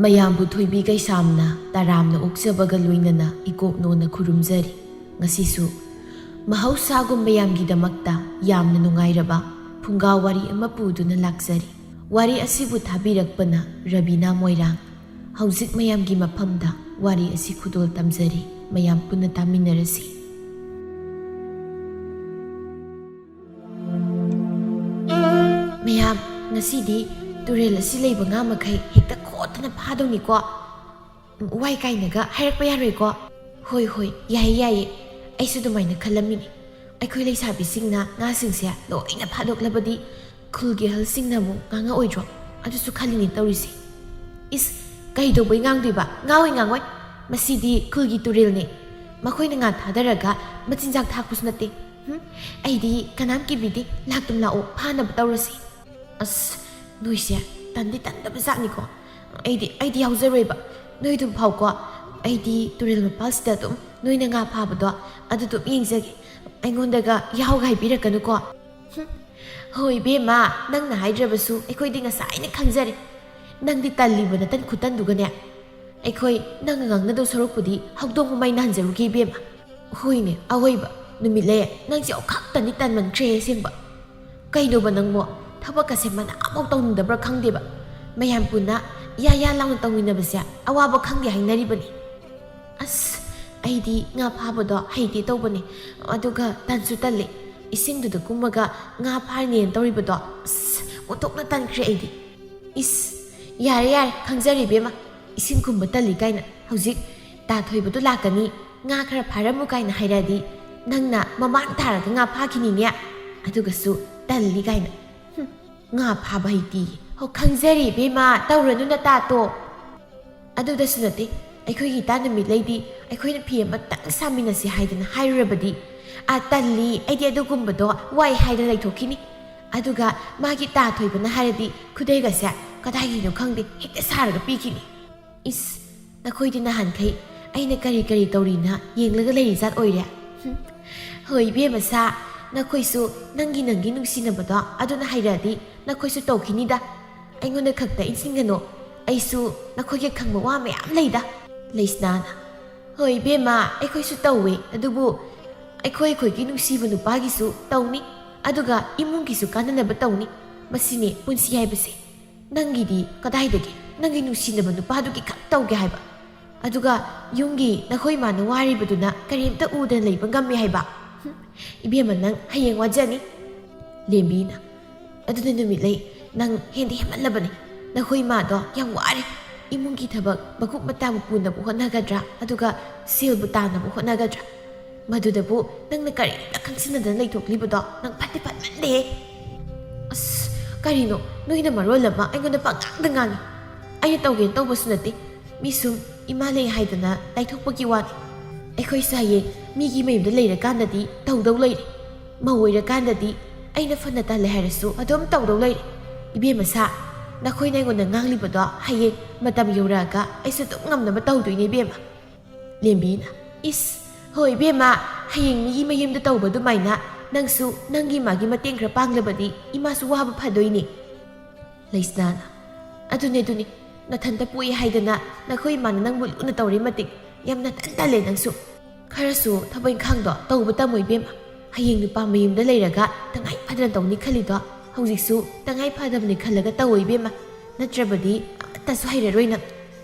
ꯃꯌꯥꯝꯕꯨ ꯊꯣꯏꯕꯤ ꯀꯩꯁꯥꯝꯅ ꯇꯔꯥꯝꯅ ꯑꯣꯛꯆꯕꯒ ꯂꯣꯏꯅꯅ ꯏꯀꯣꯛꯅꯣꯅ ꯈꯨꯔꯨꯝꯖꯔꯤ꯫ ꯉꯁꯤꯁꯨ ꯃꯍꯧꯁꯥꯒꯨꯝ ꯃꯌꯥꯝꯒꯤꯗꯃꯛꯇ ꯌꯥꯝꯅ ꯅꯨꯡꯉꯥꯏꯔꯕ ꯐꯨꯡꯒꯥ ꯋꯥꯔꯤ ꯑꯃ ꯄꯨꯗꯨꯅ ꯂꯥꯛꯆꯔꯤ꯫ ꯋꯥꯔꯤ ꯑꯁꯤꯕꯨ ꯊꯥꯕꯤꯔꯛꯄꯅ ꯔꯕꯤꯅꯥ ꯃꯣꯏꯔꯥꯡ꯫ ꯍꯧꯖꯤꯛ ꯃꯌꯥꯝꯒꯤ ꯃꯐꯝꯗ ꯋꯥꯔꯤ ꯑꯁꯤ ꯈꯨꯗꯣꯜ ꯇꯝꯖꯔꯤ꯫ ꯃꯌꯥꯝ ꯄꯨꯟꯅ ꯇꯥꯃꯤꯟꯅꯔꯁꯤ꯫ ꯃꯌꯥꯝ, ꯉꯁꯤꯗꯤ ꯇꯨꯔꯦꯜ ꯑꯁꯤ ꯂꯩꯕ ꯉꯥ ꯃꯈꯩ ꯍꯦꯛꯇ ꯈꯣꯠꯇꯅ ꯐꯥꯗꯧꯅꯤꯀꯣ꯫ ꯋꯥꯏ ꯀꯥꯏꯅꯒ ꯍꯥꯏꯔꯛꯄ ꯌꯥꯔꯣꯏꯀꯣ? ꯍꯣꯏ ꯍꯣꯏ, ꯌꯥꯏꯌꯦ ꯌꯥꯏꯌꯦ, ꯑꯩꯁꯨ ꯑꯗꯨꯃꯥꯏꯅ ꯈꯜꯂꯝꯃꯤꯅꯤ꯫ ꯑꯩꯈꯣꯏ ꯂꯩꯁꯥꯕꯤꯁꯤꯡꯅ ꯉꯥꯁꯤꯡꯁꯦ ꯂꯣꯏꯅ ꯐꯥꯗꯣꯛꯂꯕꯗꯤ ꯈꯨꯜꯒꯤ ꯑꯍꯜꯁꯤꯡꯅ ꯑꯃꯨꯛ ꯉꯥꯡꯉꯛꯑꯣꯏꯗ꯭ꯔꯣ? ꯑꯗꯨꯁꯨ ꯈꯜꯂꯤꯅꯤ ꯇꯧꯔꯤꯁꯦ꯫ ꯏꯁ, ꯀꯩꯗꯧꯕꯩ ꯉꯥꯡꯗꯣꯏꯕ? ꯉꯥꯡꯉꯣꯏ ꯉꯥꯡꯉꯣꯏ, ꯃꯁꯤꯗꯤ ꯈꯨꯜꯒꯤ ꯇꯨꯔꯦꯜꯅꯤ꯫ ꯃꯈꯣꯏꯅ ꯉꯥ ꯊꯥꯗꯔꯒ ꯃꯆꯤꯟꯖꯥꯛ ꯊꯥꯛꯄꯁꯨ ꯅꯠꯇꯦ꯫ ꯑꯩꯗꯤ ꯀꯅꯥꯝ ꯀꯤꯕꯤꯗꯦ, ꯂꯥꯛꯇꯨꯝ ꯂꯥꯛꯑꯣ, ꯐꯥꯅꯕ ꯇꯧꯔꯁꯤ꯫ ꯑꯁ, ꯅꯣꯏꯁꯦ ꯇꯟꯗꯤ ꯇꯟꯗꯕ ꯖꯥꯠꯅꯤꯀꯣ꯫ ꯑꯩꯗꯤ ꯌꯥꯎꯖꯔꯣꯏꯕ, ꯅꯣꯏꯗꯨꯝ ꯐꯥꯎꯀꯣ꯫ ꯑꯩꯗꯤ ꯇꯨꯔꯦꯜ ꯃꯄꯥꯜꯁꯤꯗ ꯑꯗꯨꯝ ꯅꯣꯏꯅ ꯉꯥ ꯐꯥꯕꯗꯣ ꯑꯗꯨꯝ ꯌꯦꯡꯖꯒꯦ꯫ ꯑꯩꯉꯣꯟꯗꯒ ꯌꯥꯎꯒ ꯍꯥꯏꯕꯤꯔꯛꯀꯅꯨꯀꯣ꯫ ꯍꯣꯏ ꯏꯕꯦꯝꯃ, ꯅꯪꯅ ꯍꯥꯏꯗ꯭ꯔꯕꯁꯨ ꯑꯩꯈꯣꯏꯗꯤ ꯉꯁꯥꯏꯅ ꯈꯪꯖꯔꯦ꯫ ꯅꯪꯗꯤ ꯇꯜꯂꯤꯕ ꯅꯇꯟ ꯈꯨꯇꯟꯗꯨꯒꯅꯦ, ꯑꯩꯈꯣꯏ ꯅꯪꯅ ꯉꯥꯡꯅꯗꯧ ꯁꯔꯨꯛꯄꯨꯗꯤ ꯍꯧꯗꯣꯡ ꯃꯃꯩ ꯅꯥꯍꯟꯖꯔꯨꯒꯦ ꯏꯕꯦꯝꯃ꯫ ꯍꯣꯏꯅꯦ ꯑꯋꯣꯏꯕ, ꯅꯨꯃꯤꯠꯂꯩ, ꯅꯪꯁꯦ ꯑꯣꯈꯥꯛꯇꯅꯤ ꯇꯟꯃꯟꯈ꯭ꯔꯦ ꯑꯁꯦꯡꯕ꯫ ꯀꯩꯅꯣꯕ ꯅꯪꯕꯣ, ꯊꯕꯛꯀꯁꯦ ꯃꯅꯥꯐꯥꯎ ꯇꯧꯅꯤꯡꯗꯕ꯭ꯔꯥ ꯈꯪꯗꯦꯕ꯫ ꯃꯌꯥꯝ ꯄꯨꯟꯅ ꯌꯥ ꯂꯥꯎꯅ ꯇꯧꯃꯤꯟꯅꯕꯁꯦ ꯑꯋꯥꯕ ꯈꯪꯗꯦ ꯍꯥꯏꯅꯔꯤꯕꯅꯤ꯫ ꯑꯁ, ꯑꯩꯗꯤ ꯉꯥ ꯐꯥꯕꯗꯣ ꯍꯩꯇꯦ ꯇꯧꯕꯅꯤ, ꯑꯗꯨꯒ ꯇꯟꯁꯨ ꯇꯜꯂꯤ꯫ ꯏꯁꯤꯡꯗꯨꯗ ꯀꯨꯝꯃꯒ ꯉꯥ ꯐꯥꯔꯤꯅꯦꯅ ꯇꯧꯔꯤꯕꯗꯣ, ꯑꯁ ꯑꯣꯟꯊꯣꯛꯅ ꯇꯟꯈ꯭ꯔꯦ ꯑꯩꯗꯤ꯫ ꯏꯁ, ꯌꯥꯔꯦ ꯌꯥꯔꯦ, ꯈꯪꯖꯔꯦ ꯏꯕꯦꯝꯃ, ꯏꯁꯤꯡ ꯀꯨꯝꯕ ꯇꯜꯂꯤ ꯀꯥꯏꯅ꯫ ꯍꯧꯖꯤꯛ ꯇꯥ ꯊꯣꯏꯕꯗꯣ ꯂꯥꯛꯀꯅꯤ, ꯉꯥ ꯈꯔ ꯐꯥꯔꯝꯃꯨ ꯀꯥꯏꯅ ꯍꯥꯏꯔꯛꯑꯗꯤ ꯅꯪꯅ ꯃꯃꯥꯡ ꯇꯥꯔꯒ ꯉꯥ ꯐꯥꯈꯤꯅꯤꯅꯦ, ꯑꯗꯨꯒꯁꯨ ꯇꯜꯂꯤ ꯀꯥꯏꯅ꯫ ꯉꯥ ꯐꯥꯕ ꯍꯩꯇꯦꯌꯦ꯫ ꯍꯣ, ꯈꯪꯖꯔꯦ ꯏꯕꯦꯝꯃ, ꯇꯧꯔꯅꯨ ꯅꯇꯥꯇꯣ꯫ ꯑꯗꯨꯗꯁꯨ ꯅꯠꯇꯦ, ꯑꯩꯈꯣꯏꯒꯤ ꯏꯇꯥ ꯅꯨꯃꯤꯠꯂꯩꯗꯤ ꯑꯩꯈꯣꯏꯅ ꯐꯤ ꯑꯃꯇꯪ ꯁꯥꯃꯤꯟꯅꯁꯤ ꯍꯥꯏꯗꯅ ꯍꯥꯏꯔꯨꯔꯕꯗꯤ ꯇꯜꯂꯤ, ꯑꯩꯗꯤ ꯑꯗꯨꯒꯨꯝꯕꯗꯣ ꯋꯥꯏ ꯍꯥꯏꯗꯅ ꯂꯩꯊꯣꯛꯈꯤꯅꯤ꯫ ꯑꯗꯨꯒ ꯃꯥꯒꯤ ꯇꯥ ꯊꯣꯏꯕꯅ ꯍꯥꯏꯔꯗꯤ ꯈꯨꯗꯩꯒꯁꯦ ꯀꯗꯥꯏꯒꯤꯅꯣ ꯈꯪꯗꯦ ꯍꯦꯛꯇ ꯁꯥꯔꯒ ꯄꯤꯈꯤꯅꯤ꯫ ꯏꯁ, ꯅꯈꯣꯏꯗꯤ ꯅꯍꯥꯟꯈꯩ ꯑꯩꯅ ꯀꯔꯤ ꯀꯔꯤ ꯇꯧꯔꯤꯅ ꯌꯦꯡꯂꯒ ꯂꯩꯔꯤ ꯖꯥꯠ ꯑꯣꯏꯔꯦ꯫ ꯍꯣꯏ ꯏꯕꯦꯝꯃ ꯁꯥ, ꯅꯈꯣꯏꯁꯨ ꯅꯪꯒꯤ ꯅꯨꯡꯁꯤꯅꯕꯗꯣ ꯑꯗꯨꯅ ꯍꯩꯔꯛꯑꯗꯤ ꯅꯈꯣꯏꯁꯨ ꯇꯧꯈꯤꯅꯤꯗ꯫ ꯑꯩꯉꯣꯟꯗ ꯈꯛꯇ ꯏꯟꯁꯤꯟꯒꯅꯨ, ꯑꯩꯁꯨ ꯅꯈꯣꯏꯒꯤ ꯈꯪꯕ ꯋꯥ ꯃꯌꯥꯝ ꯂꯩꯗ꯫ ꯂꯩꯁꯅꯥꯅ: ꯍꯣꯏ ꯏꯕꯦꯝꯃ, ꯑꯩꯈꯣꯏꯁꯨ ꯇꯧꯋꯦ, ꯑꯗꯨꯕꯨ ꯑꯩꯈꯣꯏꯒꯤ ꯅꯨꯡꯁꯤꯕ ꯅꯨꯄꯥꯒꯤꯁꯨ ꯇꯧꯅꯤ, ꯑꯗꯨꯒ ꯏꯃꯨꯡꯒꯤꯁꯨ ꯀꯥꯟꯅꯅꯕ ꯇꯧꯅꯤ꯫ ꯃꯁꯤꯅꯦ ꯄꯨꯟꯁꯤ ꯍꯥꯏꯕꯁꯦ꯫ ꯅꯪꯒꯤꯗꯤ ꯀꯗꯥꯏꯗꯒꯤ ꯅꯪꯒꯤ ꯅꯨꯡꯁꯤꯅꯕ ꯅꯨꯄꯥꯗꯨꯒꯤ ꯈꯛ ꯇꯧꯒꯦ ꯍꯥꯏꯕ? ꯑꯗꯨꯒ ꯌꯨꯝꯒꯤ ꯅꯈꯣꯏ ꯃꯥꯅ ꯋꯥꯔꯤꯕꯗꯨꯅ ꯀꯔꯤꯝꯇ ꯎꯗꯅ ꯂꯩꯕ ꯉꯝꯃꯦ ꯍꯥꯏꯕ? ꯏꯕꯦꯝꯃ, ꯅꯪ ꯍꯌꯦꯡ ꯋꯥꯖꯅꯤ꯫ ꯂꯦꯝꯕꯤꯅ: ꯑꯗꯨꯅ ꯅꯨꯃꯤꯠꯂꯩ, ꯅꯪ ꯍꯦꯟꯗꯤ ꯍꯦꯟꯃꯜꯂꯕꯅꯤ꯫ ꯅꯈꯣꯏ ꯃꯥꯗꯣ ꯌꯥꯝ ꯋꯥꯔꯦ꯫ ꯏꯃꯨꯡꯒꯤ ꯊꯕꯛ ꯃꯀꯨꯞ ꯃꯇꯥꯕꯨ ꯄꯨꯅꯕ ꯍꯣꯠꯅꯒꯗ꯭ꯔꯥ, ꯑꯗꯨꯒ ꯁꯦꯜꯕꯨ ꯇꯥꯟꯅꯕ ꯍꯣꯠꯅꯒꯗ꯭ꯔꯥ? ꯃꯗꯨꯗꯕꯨ ꯅꯪꯅ ꯀꯔꯤꯝꯇ ꯈꯪꯁꯤꯟꯅꯗꯅ ꯂꯩꯊꯣꯛꯂꯤꯕꯗꯣ ꯅꯪ ꯐꯠꯇꯤ ꯐꯠꯃꯟꯗꯦ꯫ ꯑꯁ, ꯀꯔꯤꯅꯣ ꯅꯣꯏꯅ ꯃꯔꯣꯜ ꯑꯃ ꯑꯩꯉꯣꯟꯗ ꯄꯪꯉꯥꯡꯗ ꯉꯥꯡꯉꯤ꯫ ꯑꯩꯅ ꯇꯧꯒꯦꯅ ꯇꯧꯕꯁꯨ ꯅꯠꯇꯦ, ꯃꯤ ꯁꯨꯝ ꯏꯃꯥ ꯂꯩ ꯍꯥꯏꯗꯅ ꯂꯩꯊꯣꯛꯄꯒꯤ ꯋꯥꯅꯤ꯫ ꯑꯩꯈꯣꯏꯁꯨ ꯍꯌꯦꯡ ꯃꯤꯒꯤ ꯃꯌꯨꯝꯗ ꯂꯩꯔꯀꯥꯟꯗꯗꯤ ꯇꯧꯗꯧ ꯂꯩꯔꯦ꯫ ꯃꯧ ꯑꯣꯏꯔꯀꯥꯟꯗꯗꯤ ꯑꯩꯅ ꯐꯅ ꯇꯜꯂꯦ ꯍꯥꯏꯔꯁꯨ ꯑꯗꯨꯝ ꯇꯧꯗꯧ ꯂꯩꯔꯦ꯫ ꯏꯕꯦꯝꯃ ꯁꯥ, ꯅꯈꯣꯏꯅ ꯑꯩꯉꯣꯟꯗ ꯉꯥꯡꯂꯤꯕꯗꯣ ꯍꯌꯦꯡ ꯃꯇꯝ ꯌꯧꯔꯛꯑꯒ ꯑꯩꯁꯨ ꯑꯗꯨꯝ ꯉꯝꯅꯕ ꯇꯧꯗꯣꯏꯅꯦ ꯏꯕꯦꯝꯃ꯫ ꯂꯦꯝꯕꯤꯅ: ꯏꯁ, ꯍꯣꯏ ꯏꯕꯦꯝꯃ, ꯍꯌꯦꯡ ꯃꯤꯒꯤ ꯃꯌꯨꯝꯗ ꯇꯧꯕ ꯑꯗꯨꯃꯥꯏꯅ ꯅꯪꯁꯨ ꯅꯪꯒꯤ ꯃꯥꯒꯤ ꯃꯇꯦꯡ ꯈꯔ ꯄꯥꯡꯂꯕꯗꯤ ꯏꯃꯥꯁꯨ ꯋꯥꯕ ꯐꯗꯣꯏꯅꯤ꯫ ꯂꯩꯁꯅꯥꯅ: ꯑꯗꯨꯅꯤ, ꯅꯊꯟꯇ ꯄꯣꯛꯏ ꯍꯥꯏꯗꯅ ꯅꯈꯣꯏ ꯏꯃꯥꯅ ꯅꯪꯕꯨ ꯂꯨꯅ ꯇꯧꯔꯤ ꯃꯇꯤꯛ ꯌꯥꯝꯅ ꯇꯜꯂꯦ ꯅꯪꯁꯨ꯫ ꯈꯔꯁꯨ ꯊꯕꯛ ꯏꯪꯈꯥꯡꯗꯣ ꯇꯧꯕ ꯇꯝꯃꯣ ꯏꯕꯦꯝꯃ꯫ ꯍꯌꯦꯡ ꯅꯨꯄꯥ ꯃꯌꯨꯝꯗ ꯂꯩꯔꯒ ꯇꯉꯥꯏ ꯐꯗꯅ ꯇꯧꯅꯤ ꯈꯜꯂꯤꯗꯣ ꯍꯧꯖꯤꯛꯁꯨ ꯇꯉꯥꯏ ꯐꯗꯕꯅꯤ ꯈꯜꯂꯒ ꯇꯧꯋꯣ ꯏꯕꯦꯝꯃ, ꯅꯠꯇ꯭ꯔꯕꯗꯤ ꯑꯃꯠꯇꯁꯨ ꯍꯩꯔꯔꯣꯏ ꯅꯪ꯫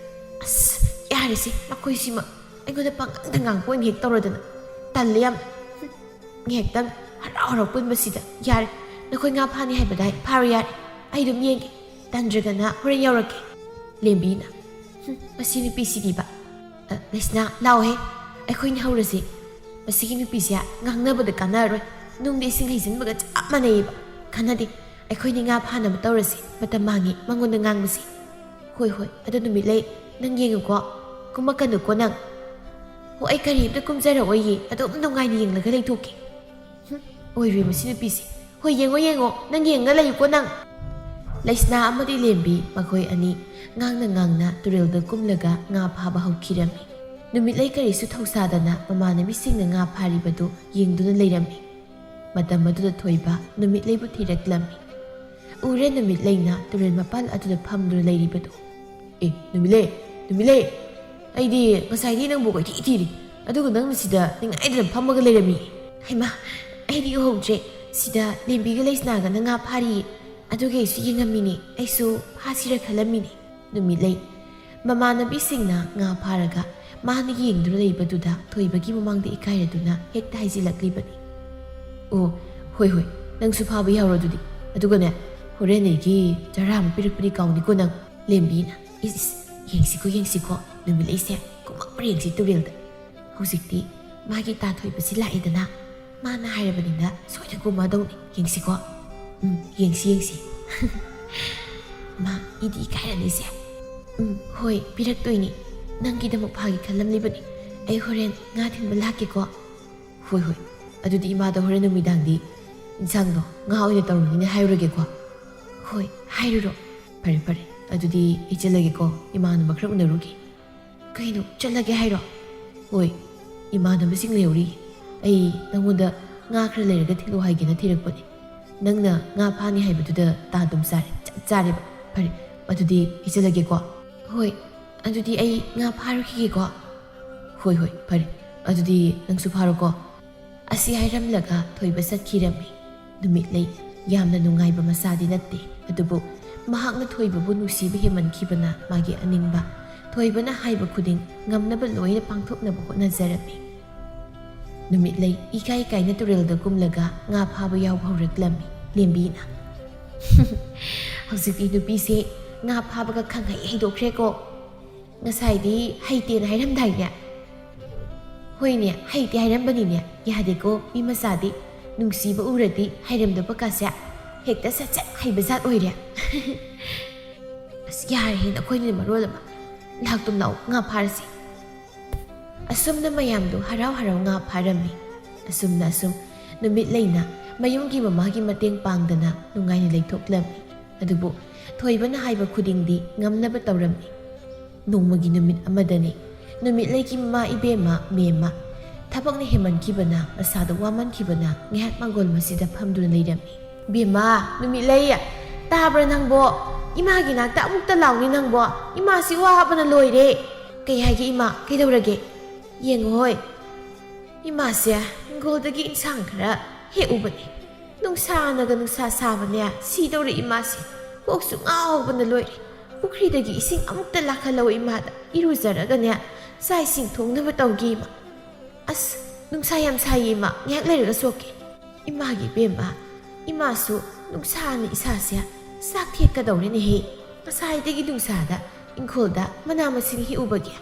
ꯑꯁ, ꯌꯥꯔꯤꯁꯤ ꯃꯈꯣꯏꯁꯤꯃ ꯑꯩꯉꯣꯟꯗ ꯄꯪꯉꯥꯡꯗ ꯉꯥꯡꯄ ꯑꯣꯏꯅ ꯍꯦꯛ ꯇꯧꯔꯗꯅ ꯇꯜꯂꯦ ꯌꯥꯝ꯫ ꯉꯥꯏꯍꯥꯛꯇꯪ ꯍꯔꯥꯎ ꯄꯨꯟꯕꯁꯤꯗ ꯌꯥꯔꯦ, ꯅꯈꯣꯏ ꯉꯥ ꯐꯥꯅꯤ ꯍꯥꯏꯕꯗꯥꯏ ꯐꯥꯔꯣ ꯌꯥꯔꯦ, ꯑꯩ ꯑꯗꯨꯝ ꯌꯦꯡꯒꯦ, ꯇꯟꯗ꯭ꯔꯒꯅ ꯍꯣꯔꯦꯟ ꯌꯧꯔꯛꯀꯦ꯫ ꯂꯦꯝꯕꯤꯅ: ꯃꯁꯤ ꯅꯨꯄꯤꯁꯤꯗꯤꯕ꯫ ꯂꯩꯁꯅꯥ, ꯂꯥꯛꯑꯣꯍꯦ, ꯑꯩꯈꯣꯏꯅ ꯍꯧꯔꯁꯤ꯫ ꯃꯁꯤꯒꯤ ꯅꯨꯄꯤꯁꯦ ꯉꯥꯡꯅꯕꯗ ꯀꯥꯟꯅꯔꯔꯣꯏ, ꯅꯨꯡꯗ ꯏꯁꯤꯡ ꯍꯩꯖꯤꯟꯕꯒ ꯆꯞ ꯃꯥꯟꯅꯩꯌꯦꯕ꯫ ꯀꯥꯟꯅꯗꯦ, ꯑꯩꯈꯣꯏꯅꯤ ꯉꯥ ꯐꯥꯅꯕ ꯇꯧꯔꯁꯤ, ꯃꯇꯝ ꯃꯥꯡꯉꯤ ꯃꯉꯣꯟꯗ ꯉꯥꯡꯕꯁꯤ꯫ ꯍꯣꯏ, ꯑꯗꯨ ꯅꯨꯃꯤꯠꯂꯩ, ꯅꯪ ꯌꯦꯡꯉꯨꯀꯣ, ꯀꯨꯝꯃꯛꯀꯅꯨꯀꯣ ꯅꯪ꯫ ꯍꯣ, ꯑꯩ ꯀꯔꯤꯝꯇ ꯀꯨꯝꯖꯔꯛꯑꯣꯏꯌꯦ, ꯑꯗꯨꯝ ꯅꯨꯡꯉꯥꯏꯅ ꯌꯦꯡꯂꯒ ꯂꯩꯊꯣꯛꯀꯦ꯫ ꯑꯣꯏꯔꯣꯏ ꯃꯁꯤ ꯅꯨꯄꯤꯁꯤ꯫ ꯍꯣꯏ, ꯌꯦꯡꯉꯣ, ꯅꯪ ꯌꯦꯡꯉ ꯂꯩꯌꯨꯀꯣ ꯅꯪ꯫ ꯂꯩꯁꯅꯥ ꯑꯃꯗꯤ ꯂꯦꯝꯕꯤ ꯃꯈꯣꯏ ꯑꯅꯤ ꯉꯥꯡꯅ ꯇꯨꯔꯦꯜꯗ ꯀꯨꯝꯂꯒ ꯉꯥ ꯐꯥꯕ ꯍꯧꯈꯤꯔꯝꯃꯤ꯫ ꯅꯨꯃꯤꯠꯂꯩ ꯀꯔꯤꯁꯨ ꯊꯧꯁꯥꯗꯅ ꯃꯃꯥꯟꯅꯕꯤꯁꯤꯡꯅ ꯉꯥ ꯐꯥꯔꯤꯕꯗꯨ ꯌꯦꯡꯗꯨꯅ ꯂꯩꯔꯝꯃꯤ꯫ ꯃꯇꯝ ꯑꯗꯨꯗ ꯊꯣꯏꯕ ꯅꯨꯃꯤꯠꯂꯩꯕꯨ ꯊꯤꯔꯛꯂꯝꯃꯤ꯫ ꯎꯔꯦ ꯅꯨꯃꯤꯠꯂꯩꯅ ꯇꯨꯔꯦꯜ ꯃꯄꯥꯜ ꯑꯗꯨꯗ ꯐꯝꯗꯨꯅ ꯂꯩꯔꯤꯕꯗꯨ꯫ ꯅꯨꯃꯤꯠꯂꯩ ꯑꯩꯗꯤ ꯉꯁꯥꯏꯗꯤ ꯅꯪꯕꯨ ꯀꯣꯏꯊꯤ ꯊꯤꯔꯤ ꯑꯗꯨꯒ ꯅꯪꯅ ꯁꯤꯗ ꯅꯤꯡꯉꯥꯏꯗꯅ ꯐꯝꯃꯒ ꯂꯩꯔꯝꯃꯤ ꯍꯩꯃꯥ ꯑꯩꯗꯤ ꯎꯍꯧꯗ꯭ꯔꯦ ꯁꯤꯗ ꯂꯦꯝꯕꯤꯒ ꯂꯩꯁꯅꯥꯒꯅ ꯉꯥ ꯐꯥꯔꯤꯌꯦ ꯑꯗꯨꯒꯤ ꯑꯩꯁꯨ ꯌꯦꯡꯉꯝꯃꯤꯅꯤ ꯑꯩꯁꯨ ꯐꯥꯁꯤꯔ ꯈꯜꯂꯝꯃꯤꯅꯤ ꯅꯨꯃꯤꯠꯂꯩ ꯃꯃꯥꯟꯅꯕꯤꯁꯤꯡꯅ ꯉꯥ ꯐꯥꯔꯒ ꯃꯥꯅ ꯌꯦꯡꯗꯨꯅ ꯂꯩꯕꯗꯨꯗ ꯊꯣꯏꯕꯒꯤ ꯃꯃꯥꯡꯗ ꯏꯀꯥꯏꯔꯗꯨꯅ ꯍꯦꯛꯇ ꯍꯥꯏꯖꯤꯜꯂꯛꯂꯤꯕꯅꯤ ꯑꯣ ꯍꯣꯏ ꯅꯪꯁꯨ ꯐꯥꯕ ꯌꯥꯎꯔꯣ ꯑꯗꯨꯗꯤ ꯑꯗꯨꯒꯅꯦ ꯍꯣꯔꯦꯟ ꯑꯩꯒꯤ ꯆꯔꯥ ꯑꯃ ꯄꯤꯔꯛꯄꯗꯤ ꯀꯥꯎꯅꯤꯀꯣ ꯅꯪ ꯂꯦꯝꯕꯤꯅ ꯌꯦꯡꯁꯤꯀꯣ ꯅꯨꯃꯤꯠꯂꯩꯁꯦ ꯀꯨꯝꯃꯛꯄ꯭ꯔ ꯌꯦꯡꯁꯤ ꯇꯨꯔꯦꯜꯗ ꯍꯧꯖꯤꯛꯇꯤ ꯃꯥꯒꯤ ꯇꯥꯊꯣꯏꯕꯁꯤ ꯂꯥꯛꯏꯗꯅ ꯃꯥꯅ ꯍꯥꯏꯔꯕꯅꯤꯅ ꯁꯣꯏꯗꯅ ꯀꯨꯝꯃꯗꯧꯅꯤ ꯌꯦꯡꯁꯤꯀꯣ ꯌꯦꯡꯁꯤ ꯃꯥ ꯏꯗꯤ ꯏꯀꯥꯏꯔꯅꯤꯁꯦ ꯍꯣꯏ ꯄꯤꯔꯛꯇꯣꯏꯅꯤ ꯅꯪꯒꯤꯗꯃꯛ ꯐꯥꯒꯦ ꯈꯜꯂꯝꯂꯤꯕꯅꯤ ꯑꯩ ꯍꯣꯔꯦꯟ ꯉꯥ ꯊꯤꯟꯕ ꯂꯥꯛꯀꯦꯀꯣ ꯍꯣꯏ ꯑꯗꯨꯗꯤ ꯏꯃꯥꯗ ꯍꯣꯔꯦꯟ ꯅꯨꯃꯤꯗꯥꯡꯗꯤ ꯏꯟꯁꯥꯡꯗꯣ ꯉꯥ ꯑꯣꯏꯅ ꯇꯧꯔꯅꯤꯅ ꯍꯥꯏꯔꯨꯔꯒꯦꯀꯣ ꯍꯣꯏ ꯍꯥꯏꯔꯨꯔꯣ ꯐꯔꯦ ꯑꯗꯨꯗꯤ ꯑꯩ ꯆꯠꯂꯒꯦꯀꯣ ꯏꯃꯥꯟꯅꯕ ꯈꯔ ꯎꯅꯔꯨꯒꯦ ꯀꯩꯅꯣ ꯆꯠꯂꯒꯦ ꯍꯥꯏꯔꯣ ꯍꯣꯏ ꯏꯃꯥꯟꯅꯕꯁꯤꯡ ꯂꯩꯍꯧꯔꯤ ꯑꯩ ꯅꯪꯉꯣꯟꯗ ꯉꯥ ꯈꯔ ꯂꯩꯔꯒ ꯊꯤꯜꯂꯛꯑꯣ ꯍꯥꯏꯒꯦꯅ ꯊꯤꯔꯛꯄꯅꯦ ꯅꯪꯅ ꯉꯥ ꯐꯥꯅꯤ ꯍꯥꯏꯕꯗꯨꯗ ꯇꯥꯗꯨꯝ ꯆꯥꯔꯦ ꯆꯞ ꯆꯥꯔꯦꯕ ꯐꯔꯦ ꯑꯗꯨꯗꯤ ꯑꯩ ꯆꯠꯂꯒꯦꯀꯣ ꯍꯣꯏ ꯑꯗꯨꯗꯤ ꯑꯩ ꯉꯥ ꯐꯥꯔꯨꯈꯤꯒꯦꯀꯣ ꯍꯣꯏ ꯐꯔꯦ ꯑꯗꯨꯗꯤ ꯅꯪꯁꯨ ꯐꯥꯔꯣꯀꯣ ꯑꯁꯤ ꯍꯥꯏꯔꯝꯂꯒ ꯊꯣꯏꯕ ꯆꯠꯈꯤꯔꯝꯃꯤ ꯅꯨꯃꯤꯠꯂꯩ ꯌꯥꯝꯅ ꯅꯨꯡꯉꯥꯏꯕ ꯃꯆꯥꯗꯤ ꯅꯠꯇꯦ ꯑꯗꯨꯕꯨ ꯃꯍꯥꯛꯅ ꯊꯣꯏꯕꯕꯨ ꯅꯨꯡꯁꯤꯕ ꯍꯦꯟꯃꯟꯈꯤꯕꯅ ꯃꯥꯒꯤ ꯑꯅꯤꯡꯕ ꯊꯣꯏꯕꯅ ꯍꯥꯏꯕ ꯈꯨꯗꯤꯡ ꯉꯝꯅꯕ ꯂꯣꯏꯅ ꯄꯥꯡꯊꯣꯛꯅꯕ ꯍꯣꯠꯅꯖꯔꯝꯃꯤ ꯅꯨꯃꯤꯠꯂꯩ ꯏꯀꯥꯏ ꯀꯥꯏꯅ ꯇꯨꯔꯦꯜꯗ ꯀꯨꯝꯂꯒ ꯉꯥ ꯐꯥꯕ ꯌꯥꯎꯕ ꯍꯧꯔꯛꯂꯝꯃꯤ ꯂꯦꯝꯕꯤꯅ ꯍꯧꯖꯤꯛꯇꯤ ꯅꯨꯄꯤꯁꯦ ꯉꯥ ꯐꯥꯕꯒ ꯈꯪꯍꯩ ꯍꯩꯗꯣꯛꯈ꯭ꯔꯦꯀꯣ ꯉꯁꯥꯏꯗꯤ ꯍꯩꯇꯦꯅ ꯍꯥꯏꯔꯝꯗꯥꯏꯅꯦ ꯍꯣꯏꯅꯦ ꯍꯩꯇꯦ ꯍꯥꯏꯔꯝꯕꯅꯤꯅꯦ ꯌꯥꯗꯦꯀꯣ ꯃꯤ ꯃꯆꯥꯗꯤ ꯅꯨꯡꯁꯤꯕ ꯎꯔꯗꯤ ꯍꯩꯔꯝꯗꯕ ꯀꯥꯁꯦ ꯍꯦꯛꯇ ꯁꯠ ꯍꯩꯕꯖꯥꯠ ꯑꯣꯏꯔꯦ ꯑꯁ ꯌꯥꯔꯦ ꯅꯈꯣꯏꯅ ꯃꯔꯣꯜ ꯑꯃ ꯂꯥꯛꯇꯨꯝ ꯂꯥꯛꯑꯣ ꯉꯥ ꯐꯥꯔꯁꯤ ꯑꯁꯨꯝꯅ ꯃꯌꯥꯝꯗꯨ ꯍꯔꯥꯎ ꯉꯥ ꯐꯥꯔꯝꯃꯤ ꯑꯁꯨꯝ ꯅꯨꯃꯤꯠꯂꯩꯅ ꯃꯌꯨꯝꯒꯤ ꯃꯃꯥꯒꯤ ꯃꯇꯦꯡ ꯄꯥꯡꯗꯅ ꯅꯨꯡꯉꯥꯏꯅ ꯂꯩꯊꯣꯛꯂꯝꯃꯤ ꯑꯗꯨꯕꯨ ꯊꯣꯏꯕꯅ ꯍꯥꯏꯕ ꯈꯨꯗꯤꯡꯗꯤ ꯉꯝꯅꯕ ꯇꯧꯔꯝꯃꯤ ꯅꯣꯡꯃꯒꯤ ꯅꯨꯃꯤꯠ ꯑꯃꯗꯅꯤ ꯅꯨꯃꯤꯠꯂꯩꯒꯤ ꯃꯃꯥ ꯏꯕꯦꯝꯃ ꯃꯦꯝꯃ ꯊꯕꯛꯅ ꯍꯦꯟꯃꯟꯈꯤꯕꯅ ꯃꯁꯥꯗ ꯋꯥꯃꯟꯈꯤꯕꯅ ꯉꯥꯏꯍꯥꯛ ꯃꯥꯡꯒꯣꯜ ꯃꯁꯤꯗ ꯐꯝꯗꯨꯅ ꯂꯩꯔꯝꯃꯤ ꯕꯦꯝꯃ ꯅꯨꯃꯤꯠꯂꯩ ꯇꯥꯕ꯭ꯔꯥ ꯅꯪꯕꯣ ꯏꯃꯥꯒꯤ ꯅꯥꯛꯇ ꯑꯃꯨꯛꯇ ꯂꯥꯎꯅꯤ ꯅꯪꯕꯣ ꯏꯃꯥꯁꯤ ꯋꯥꯕꯅ ꯂꯣꯏꯔꯦ ꯀꯩ ꯍꯥꯏꯒꯦ ꯏꯃꯥ ꯀꯩꯗꯧꯔꯒꯦ ꯌꯦꯡꯉꯣ ꯍꯣꯏ ꯏꯃꯥꯁꯦ ꯍꯤꯡꯒꯣꯜꯗꯒꯤ ꯏꯟꯁꯥꯡ ꯈꯔ ꯍꯦꯛꯎꯕꯅꯦ ꯅꯨꯡꯁꯥ ꯁꯥꯕꯅꯦ ꯁꯤꯗꯧꯔꯦ ꯏꯃꯥꯁꯦ ꯀꯣꯛꯁꯨ ꯉꯥꯎꯕꯅ ꯂꯣꯏꯔꯦ ꯄꯨꯈ꯭ꯔꯤꯗꯒꯤ ꯏꯁꯤꯡ ꯑꯃꯨꯛꯇ ꯂꯥꯛꯍꯜꯂꯧ ꯏꯃꯥꯗ ꯏꯔꯨꯖꯔꯒꯅꯦ ꯆꯥꯛ ꯏꯁꯤꯡ ꯊꯣꯡꯅꯕ ꯇꯧꯒꯦ ꯏꯃꯥ ꯑꯁ ꯅꯨꯡꯁꯥ ꯌꯥꯝ ꯁꯥꯏꯌꯦ ꯏꯃꯥ ꯉꯥꯏꯍꯥꯛ ꯂꯩꯔꯒ ꯁꯣꯛꯀꯦ ꯏꯃꯥꯒꯤ ꯏꯕꯦꯝꯃ ꯏꯃꯥꯁꯨ ꯅꯨꯡꯁꯥꯅ ꯏꯁꯥꯁꯦ ꯆꯥꯛ ꯊꯦꯛꯀꯗꯧꯔꯦꯅꯦꯍꯦ ꯉꯁꯥꯏꯗꯒꯤ ꯅꯨꯡꯁꯥꯗ ꯏꯪꯈꯣꯜꯗ ꯃꯅꯥ ꯃꯁꯤꯡ ꯍꯦꯛꯎꯕꯒꯤ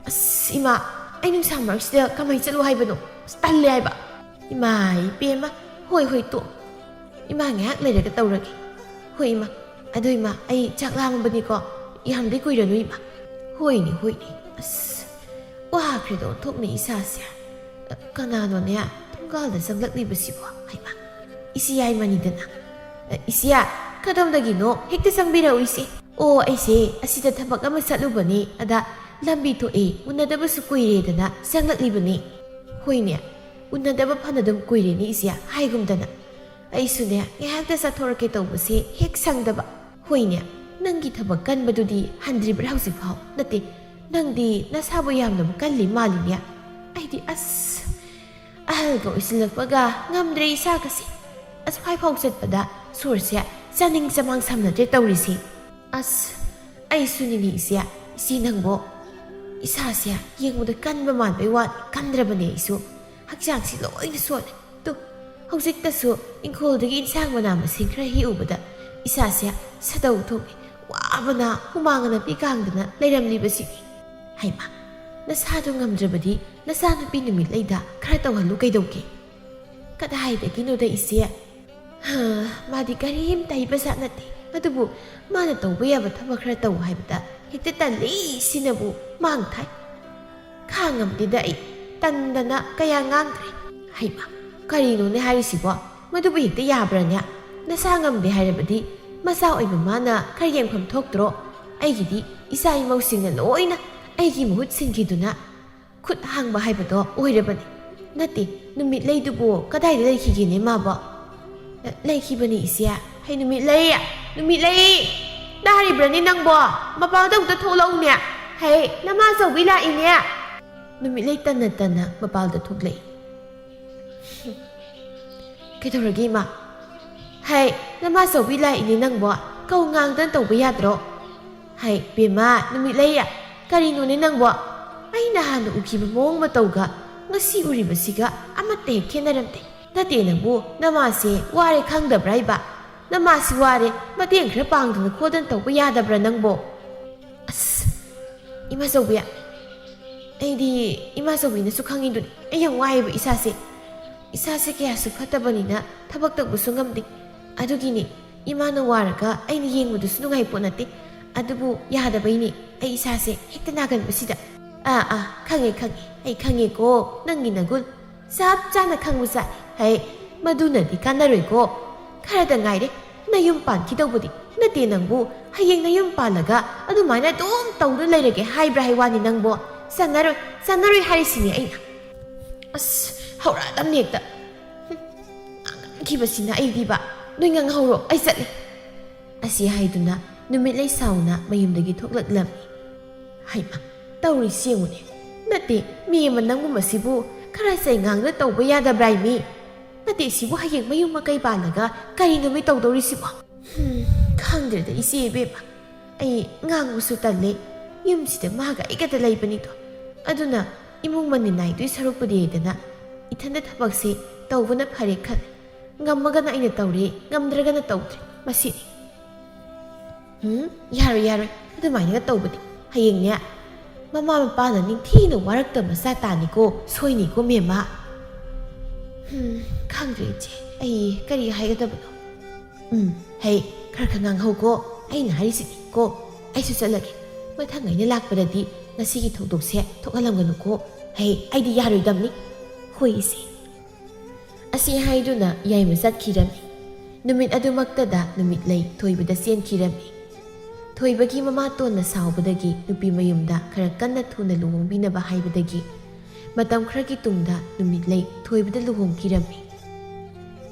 ꯑꯁ ꯏꯃꯥ ꯑꯩ ꯅꯨꯡꯁꯥ ꯃꯔꯛꯁꯤꯗ ꯀꯃꯥꯏꯅ ꯆꯠꯂꯨ ꯍꯥꯏꯕꯅꯣ ꯑꯁ ꯇꯜꯂꯦ ꯍꯥꯏꯕ ꯏꯃꯥ ꯏꯕꯦꯝꯃ ꯍꯣꯏ ꯇꯣ ꯏꯃꯥ ꯉꯥꯏꯍꯥꯛ ꯂꯩꯔꯒ ꯇꯧꯔꯒꯦ ꯍꯣꯏ ꯏꯃꯥ ꯑꯗꯣ ꯏꯃꯥ ꯑꯩ ꯆꯥꯛ ꯂꯥꯝꯃꯕꯅꯤꯀꯣ ꯌꯥꯝꯗꯤ ꯀꯨꯏꯔꯅꯨ ꯏꯃꯥ ꯍꯣꯏꯅꯦ ꯑꯁ ꯋꯥꯈ꯭ꯔꯦꯗ ꯑꯣꯟꯊꯣꯛꯅ ꯏꯁꯥꯁꯦ ꯀꯅꯥꯅꯣꯅꯦ ꯊꯣꯡꯒꯥꯜꯗ ꯆꯪꯂꯛꯂꯤꯕꯁꯤꯕꯣ ꯍꯩꯃꯥ ꯏꯆꯦ ꯌꯥꯏꯃꯅꯤꯗꯅ ꯏꯆꯦ ꯀꯗꯣꯝꯗꯒꯤꯅꯣ ꯍꯦꯛꯇ ꯆꯪꯕꯤꯔꯛꯎ ꯏꯆꯦ ꯑꯣ ꯑꯩꯁꯦ ꯑꯁꯤꯗ ꯊꯕꯛ ꯑꯃ ꯆꯠꯂꯨꯕꯅꯤ ꯑꯗ ꯂꯝꯕꯤ ꯊꯣꯛꯑꯦ ꯎꯅꯗꯕꯁꯨ ꯀꯨꯏꯔꯦꯗꯅ ꯆꯪꯂꯛꯂꯤꯕꯅꯤ ꯍꯣꯏꯅꯦ ꯎꯅꯗꯕ ꯐꯅꯗꯨꯝ ꯀꯨꯏꯔꯦꯅꯦ ꯏꯆꯦ ꯍꯥꯏꯒꯨꯝꯗꯅ ꯑꯩꯁꯨꯅꯦ ꯉꯥꯏꯍꯥꯛꯇ ꯆꯠꯊꯣꯔꯛꯀꯦ ꯇꯧꯕꯁꯦ ꯍꯦꯛ ꯁꯪꯗꯕ ꯍꯣꯏꯅꯦ ꯅꯪꯒꯤ ꯊꯕꯛ ꯀꯟꯕꯗꯨꯗꯤ ꯍꯟꯗ꯭ꯔꯤꯕ꯭ꯔꯥ ꯍꯧꯖꯤꯛꯐꯥꯎ ꯅꯠꯇꯦ ꯅꯪꯗꯤ ꯅꯁꯥꯕꯨ ꯌꯥꯝꯅꯕꯨ ꯀꯜꯂꯤ ꯃꯥꯜꯂꯤꯅꯦ ꯑꯩꯗꯤ ꯑꯁ ꯑꯍꯜꯒ ꯑꯣꯏꯁꯤꯜꯂꯛꯄꯒ ꯉꯝꯗ꯭ꯔꯦ ꯏꯁꯥꯒꯁꯦ ꯑꯁ꯭ꯋꯥꯏꯐꯥꯎ ꯆꯠꯄꯗ ꯁꯣꯔꯁꯦ ꯆꯥꯅꯤꯡ ꯆꯃꯥꯡ ꯁꯝꯅꯗ꯭ꯔꯦ ꯇꯧꯔꯤꯁꯤ ꯑꯁ ꯑꯩꯁꯨꯅꯤꯅꯦ ꯏꯆꯦ ꯅꯪꯕꯣ ꯏꯁꯥꯁꯦ ꯌꯦꯡꯕꯗ ꯀꯟꯕ ꯃꯥꯟꯕꯩ ꯋꯥꯅꯤ ꯀꯟꯗ꯭ꯔꯕꯅꯦ ꯑꯩꯁꯨ ꯍꯛꯆꯥꯡꯁꯤ ꯂꯣꯏꯅ ꯁꯣꯜꯂꯦ ꯇꯨ ꯍꯧꯖꯤꯛꯇꯁꯨ ꯏꯪꯈꯣꯜꯗꯒꯤ ꯏꯟꯁꯥꯡ ꯃꯅꯥ ꯃꯁꯤꯡ ꯈꯔ ꯍꯦꯛꯎꯕꯗ ꯏꯁꯥꯁꯦ ꯁꯗꯧ ꯊꯣꯛꯏ ꯋꯥꯕꯅ ꯍꯨꯃꯥꯡ ꯅꯥꯄꯤ ꯀꯥꯡꯗꯅ ꯂꯩꯔꯝꯂꯤꯕꯁꯤꯅꯤ ꯍꯩꯃꯥ ꯅꯁꯥꯗꯣ ꯉꯝꯗ꯭ꯔꯕꯗꯤ ꯅꯆꯥꯅꯨꯄꯤ ꯅꯨꯃꯤꯠꯂꯩꯗ ꯈꯔ ꯇꯧꯍꯜꯂꯨ ꯀꯩꯗꯧꯒꯦ ꯀꯗꯥꯏꯗꯒꯤꯅꯣꯗ ꯏꯆꯦ ꯃꯥꯗꯤ ꯀꯔꯤꯝꯇ ꯍꯩꯕꯖꯥꯠ ꯅꯠꯇꯦ ꯑꯗꯨꯕꯨ ꯃꯥꯅ ꯇꯧꯕ ꯌꯥꯕ ꯊꯕꯛ ꯈꯔ ꯇꯧ ꯍꯥꯏꯕꯗ ꯍꯦꯛꯇ ꯇꯜꯂꯤ ꯁꯤꯅꯕꯨ ꯃꯥꯡ ꯊꯥꯏ ꯈꯥꯡꯉꯝꯗꯦꯗ ꯑꯩ ꯇꯟꯗꯅ ꯀꯌా ꯉꯥꯡꯗ꯭ꯔꯦ ꯍꯩꯃꯥ ꯀꯔꯤꯅꯣꯅꯦ ꯍꯥꯏꯔꯤꯁꯤꯕꯣ ꯃꯗꯨꯕꯨ ꯍꯦꯛꯇ ꯌꯥꯕ꯭ꯔꯥꯅꯦ ꯅꯁꯥ ꯉꯝꯗꯦ ꯍꯥꯏꯔꯕꯗꯤ ꯃꯆꯥ ꯑꯣꯏꯕ ꯃꯥꯅ ꯈꯔ ꯌꯦꯡꯐꯝ ꯊꯣꯛꯇ꯭ꯔꯣ ꯑꯩꯒꯤꯗꯤ ꯏꯆꯥ ꯏꯃꯧꯁꯤꯡꯅ ꯂꯣꯏꯅ ꯑꯩꯒꯤ ꯃꯍꯨꯠ ꯁꯤꯟꯈꯤꯗꯨꯅ ꯈꯨꯠ ꯍꯥꯡꯕ ꯍꯥꯏꯕꯗꯣ ꯑꯣꯏꯔꯕꯅꯤ ꯅꯠꯇꯦ ꯅꯨꯃꯤꯠꯂꯩꯗꯨꯕꯨ ꯀꯗꯥꯏꯗ ꯂꯩꯈꯤꯒꯦꯅꯦ ꯃꯥꯕꯣ ꯂꯩꯈꯤꯕꯅꯤ ꯏꯆꯦ ꯍꯩ ꯅꯨꯃꯤꯠꯂꯩ ꯇꯥꯔꯤꯕ꯭ꯔꯅꯤ ꯅꯪꯕꯣ ꯃꯄꯥꯟꯗ ꯑꯃꯨꯛꯇ ꯊꯣꯛꯂꯛꯎꯅꯦ ꯍꯦ ꯅꯃꯥ ꯑꯆꯧꯕꯤ ꯂꯥꯛꯏꯅꯦ ꯅꯨꯃꯤꯠꯂꯩ ꯇꯟꯅ ꯇꯟꯅ ꯃꯄꯥꯜꯗ ꯊꯣꯛꯂꯛꯏ ꯀꯩꯗꯧꯔꯒꯦ ꯏꯃꯥ ꯍꯩ ꯅꯃꯥ ꯑꯆꯧꯕꯤ ꯂꯥꯛꯏꯅꯦ ꯅꯪꯕꯣ ꯀꯧ ꯉꯥꯡꯗꯅ ꯇꯧꯕ ꯌꯥꯗ꯭ꯔꯣ ꯍꯩ ꯕꯦꯝꯃ ꯅꯨꯃꯤꯠꯂꯩ ꯀꯔꯤꯅꯣꯅꯦ ꯅꯪꯕꯣ ꯑꯩꯅ ꯍꯥꯟꯅ ꯎꯈꯤꯕ ꯃꯑꯣꯡ ꯃꯇꯧꯒ ꯉꯁꯤ ꯎꯔꯤꯕꯁꯤꯒ ꯑꯃꯠꯇ ꯍꯦꯛ ꯈꯦꯠꯅꯔꯝꯗꯦ ꯅꯠꯇꯦ ꯅꯪꯕꯨ ꯅꯃꯥꯁꯦ ꯋꯥꯔꯦ ꯈꯪꯗꯕ꯭ꯔꯥ ꯏꯕ ꯅꯃꯥꯁꯤ ꯋꯥꯔꯦ ꯃꯇꯦꯡ ꯈꯔ ꯄꯥꯡꯗꯅ ꯈꯣꯠꯇꯅ ꯇꯧꯕ ꯌꯥꯗꯕ꯭ꯔꯥ ꯅꯪꯕꯣ ꯑꯁ ꯏꯃꯥꯆꯧꯕꯤ ꯑꯩꯗꯤ ꯏꯃꯥꯆꯧꯕꯤꯅꯁꯨ ꯈꯪꯉꯤꯗꯨꯅꯤ ꯑꯩ ꯌꯥꯝ ꯋꯥꯏꯑꯦꯕ ꯏꯁꯥꯁꯦ ꯀꯌꯥꯁꯨ ꯐꯠꯇꯕꯅꯤꯅ ꯊꯕꯛ ꯇꯧꯕꯁꯨ ꯉꯝꯗꯦ ꯑꯗꯨꯒꯤꯅꯤ ꯏꯃꯥꯅ ꯋꯥꯔꯒ ꯑꯩꯅ ꯌꯦꯡꯕꯗꯨꯁꯨ ꯅꯨꯡꯉꯥꯏ ꯄꯣꯠ ꯅꯠꯇꯦ ꯑꯗꯨꯕు ꯌꯥꯗꯕꯩꯅꯤ ꯑꯩ ꯏꯁꯥꯁꯦ ꯍꯦꯛꯇ ꯅꯥꯒꯟꯕꯁꯤꯗ ꯈꯪꯉꯦ ꯑꯩ ꯈꯪꯉꯦꯀꯣ ꯅꯪꯒꯤ ꯅꯒꯨꯟ ꯆꯞ ꯆꯥꯅ ꯈꯪꯕ ꯆꯥꯏ ꯍꯩ ꯃꯗꯨꯅꯗꯤ ꯀꯥꯟꯅꯔꯣꯏꯀꯣ ꯈꯔꯗ ꯉꯥꯏꯔꯦ ꯅꯌꯨꯝ ꯄꯥꯟꯈꯤꯗꯧꯕꯗꯤ ꯅꯠꯇꯦ ꯅꯪꯕꯨ ꯍꯌꯦꯡ ꯅꯌꯨꯝ ꯄꯥꯜꯂꯒ ꯑꯗꯨꯃꯥꯏꯅ ꯑꯗꯨꯝ ꯇꯧꯗꯨꯅ ꯂꯩꯔꯒꯦ ꯍꯥꯏꯕ꯭ꯔꯥ ꯍꯥꯏꯋꯥꯅꯤ ꯅꯪꯕꯣ ꯆꯟꯅꯔꯣꯏ ꯍꯥꯏꯔꯤꯁꯤꯅꯦ ꯑꯩꯅ ꯑꯁ ꯍꯧꯔꯛꯑꯗꯝꯅꯤ ꯍꯦꯛꯇ ꯉꯥꯡꯈꯤꯕꯁꯤꯅ ꯑꯩꯗꯤꯕ ꯅꯣꯏ ꯉꯥꯡꯍꯧꯔꯣ ꯑꯩ ꯆꯠꯂꯦ ꯑꯁꯤ ꯍꯥꯏꯗꯨꯅ ꯅꯨꯃꯤꯠꯂꯩ ꯁꯥꯎꯅ ꯃꯌꯨꯝꯗꯒꯤ ꯊꯣꯛꯂꯛꯂꯝꯃꯤ ꯍꯩꯃ ꯇꯧꯔꯤꯁꯤ ꯌꯦꯡꯉꯨꯅꯦ ꯅꯠꯇꯦ ꯃꯤ ꯑꯃ ꯅꯪꯒꯨꯝꯕꯁꯤꯕꯨ ꯈꯔ ꯆꯩ ꯉꯥꯡꯗ ꯇꯧꯕ ꯌꯥꯗꯕ꯭ꯔꯥ ꯃꯤ ꯅꯠꯇꯦ ꯁꯤꯕꯨ ꯍꯌꯦꯡ ꯃꯌꯨꯝ ꯃꯀꯩ ꯄꯥꯜꯂꯒ ꯀꯔꯤ ꯅꯨꯃꯤꯠ ꯇꯧꯗꯧꯔꯤꯁꯤꯕꯣ ꯈꯪꯗ꯭ꯔꯦꯗ ꯏꯆꯦ ꯏꯕꯦꯝꯃ ꯑꯩ ꯉꯥꯡꯕꯁꯨ ꯇꯜꯂꯦ ꯌꯨꯝꯁꯤꯗ ꯃꯥꯒ ꯑꯩꯒꯗ ꯂꯩꯕꯅꯤꯗꯣ ꯑꯗꯨꯅ ꯏꯃꯨꯡ ꯃꯅꯤꯜ ꯅꯥꯏꯗꯣꯏ ꯁꯔꯨꯛꯄꯨꯗꯤ ꯍꯥꯏꯗꯅ ꯏꯊꯟꯗ ꯊꯕꯛꯁꯤ ꯇꯧꯕꯅ ꯐꯔꯦ ꯈꯜꯂꯦ ꯉꯝꯃꯒꯅ ꯑꯩꯅ ꯇꯧꯔꯦ ꯉꯝꯗ꯭ꯔꯒꯅ ꯇꯧꯗ꯭ꯔꯦ ꯃꯁꯤꯅꯤ ꯌꯥꯔꯣꯏ ꯑꯗꯨꯃꯥꯏꯅꯒ ꯇꯧꯕꯗꯤ ꯍꯌꯦꯡꯅꯦ ꯃꯃꯥ ꯃꯄꯥꯅ ꯅꯤꯡꯊꯤꯅ ꯋꯥꯔꯛꯇꯕ ꯃꯆꯥ ꯇꯥꯅꯤꯀꯣ ꯁꯣꯏꯅꯤꯀꯣ ꯃꯦꯝꯃ ꯈꯪꯗ꯭ꯔꯦ ꯏꯆꯦ ꯑꯩ ꯀꯔꯤ ꯍꯥꯏꯒꯗꯕꯅꯣ ꯍꯩ ꯈꯔ ꯉꯥꯡꯍꯧꯀꯣ ꯑꯩꯅ ꯍꯥꯏꯔꯤꯁꯤꯅꯤ ꯀꯣ ꯑꯩꯁꯨ ꯆꯠꯂꯒꯦ ꯃꯊꯪ ꯑꯩꯅ ꯂꯥꯛꯄꯗꯗꯤ ꯉꯁꯤꯒꯤ ꯊꯧꯗꯣꯛꯁꯦ ꯊꯣꯛꯍꯜꯂꯝꯒꯅꯨꯀꯣ ꯍꯩ ꯑꯩꯗꯤ ꯌꯥꯔꯣꯏꯗꯕꯅꯤ ꯍꯣꯏ ꯏꯆꯦ ꯑꯁꯤ ꯍꯥꯏꯗꯨꯅ ꯌꯥꯏꯃ ꯆꯠꯈꯤꯔꯝꯃꯤ ꯅꯨꯃꯤꯠ ꯑꯗꯨꯃꯛꯇꯗ ꯅꯨꯃꯤꯠꯂꯩ ꯊꯣꯏꯕꯗ ꯆꯦꯟꯈꯤꯔꯝꯃꯤ ꯊꯣꯏꯕꯒꯤ ꯃꯃꯥꯇꯣꯟꯅ ꯁꯥꯎꯕꯗꯒꯤ ꯅꯨꯄꯤ ꯃꯌꯨꯝꯗ ꯈꯔ ꯀꯟꯅ ꯊꯨꯅ ꯂꯨꯍꯣꯡꯕꯤꯅꯕ ꯍꯥꯏꯕꯗꯒꯤ ꯃꯇꯝ ꯈꯔꯒꯤ ꯇꯨꯡꯗ ꯅꯨꯃꯤꯠꯂꯩ ꯊꯣꯏꯕꯗ ꯂꯨꯍꯣꯡꯈꯤꯔꯝꯃꯤ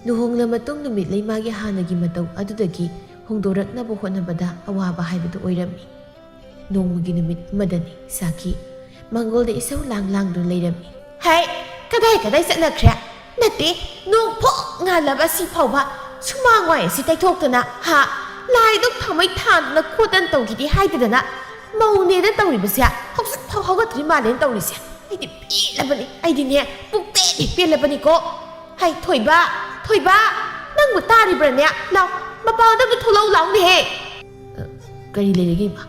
ꯂꯨꯍꯣꯡꯂ ꯃꯇꯨꯡ ꯅꯨꯃꯤꯠꯂꯩ ꯃꯥꯒꯤ ꯍꯥꯟꯅꯒꯤ ꯃꯇꯧ ꯑꯗꯨꯗꯒꯤ ꯍꯣꯡꯗꯣꯔꯛꯅꯕ ꯍꯣꯠꯅꯕꯗ ꯑꯋꯥꯕ ꯍꯥꯏꯕꯗꯨ ꯑꯣꯏꯔꯝꯃꯤ ꯅꯣꯡꯃꯒꯤ ꯅꯨꯃꯤꯠ ꯑꯃꯗꯅꯤ ꯁꯥꯈꯤ ꯃꯪꯒꯣꯜꯗ ꯏꯁꯧ ꯂꯥꯡꯗꯨꯅ ꯂꯩꯔꯝꯃꯤ ꯍꯩ ꯀꯗꯥꯏ ꯆꯠꯅꯈ꯭ꯔꯦ ꯅꯠꯇꯦ ꯅꯣꯡ ꯐꯣꯛ ꯉꯥꯜꯂꯕ ꯑꯁꯤ ꯐꯥꯎꯕ ꯁꯨꯃꯥꯡ ꯋꯥꯏ ꯑꯁꯤ ꯇꯩꯊꯣꯛꯇꯅ ꯂꯥꯏꯗꯨꯛ ꯊꯥꯃꯩ ꯊꯥꯟꯗꯨꯅ ꯈꯣꯠꯇꯅ ꯇꯧꯈꯤꯗꯦ ꯍꯥꯏꯗꯗꯅ ꯃꯧꯅꯦꯅ ꯇꯧꯔꯤꯕꯁꯦ ꯍꯧꯖꯤꯛ ꯐꯥꯎ ꯍꯧꯒꯠꯇ꯭ꯔꯤ ꯃꯥꯜꯂꯦꯅ ꯇꯧꯔꯤꯁꯦ ꯑꯩꯗꯤ ꯄꯦꯜꯂꯕꯅꯤ ꯑꯩꯗꯤꯅꯦ ꯄꯨꯛꯄꯦꯟꯗꯤ ꯄꯦꯜꯂꯕꯅꯤꯀꯣ ꯍꯩ ꯊꯣꯏꯕ ꯅꯪꯕꯨ ꯇꯥꯔꯤꯕ꯭ꯔꯅꯦ ꯂꯥꯎ ꯃꯄꯥꯟꯗ ꯑꯃꯨꯛ ꯊꯣꯛꯂꯛꯎ ꯂꯥꯎꯅꯦꯍꯦ ꯀꯔꯤ ꯂꯩꯔꯒꯦ ꯏꯃꯥ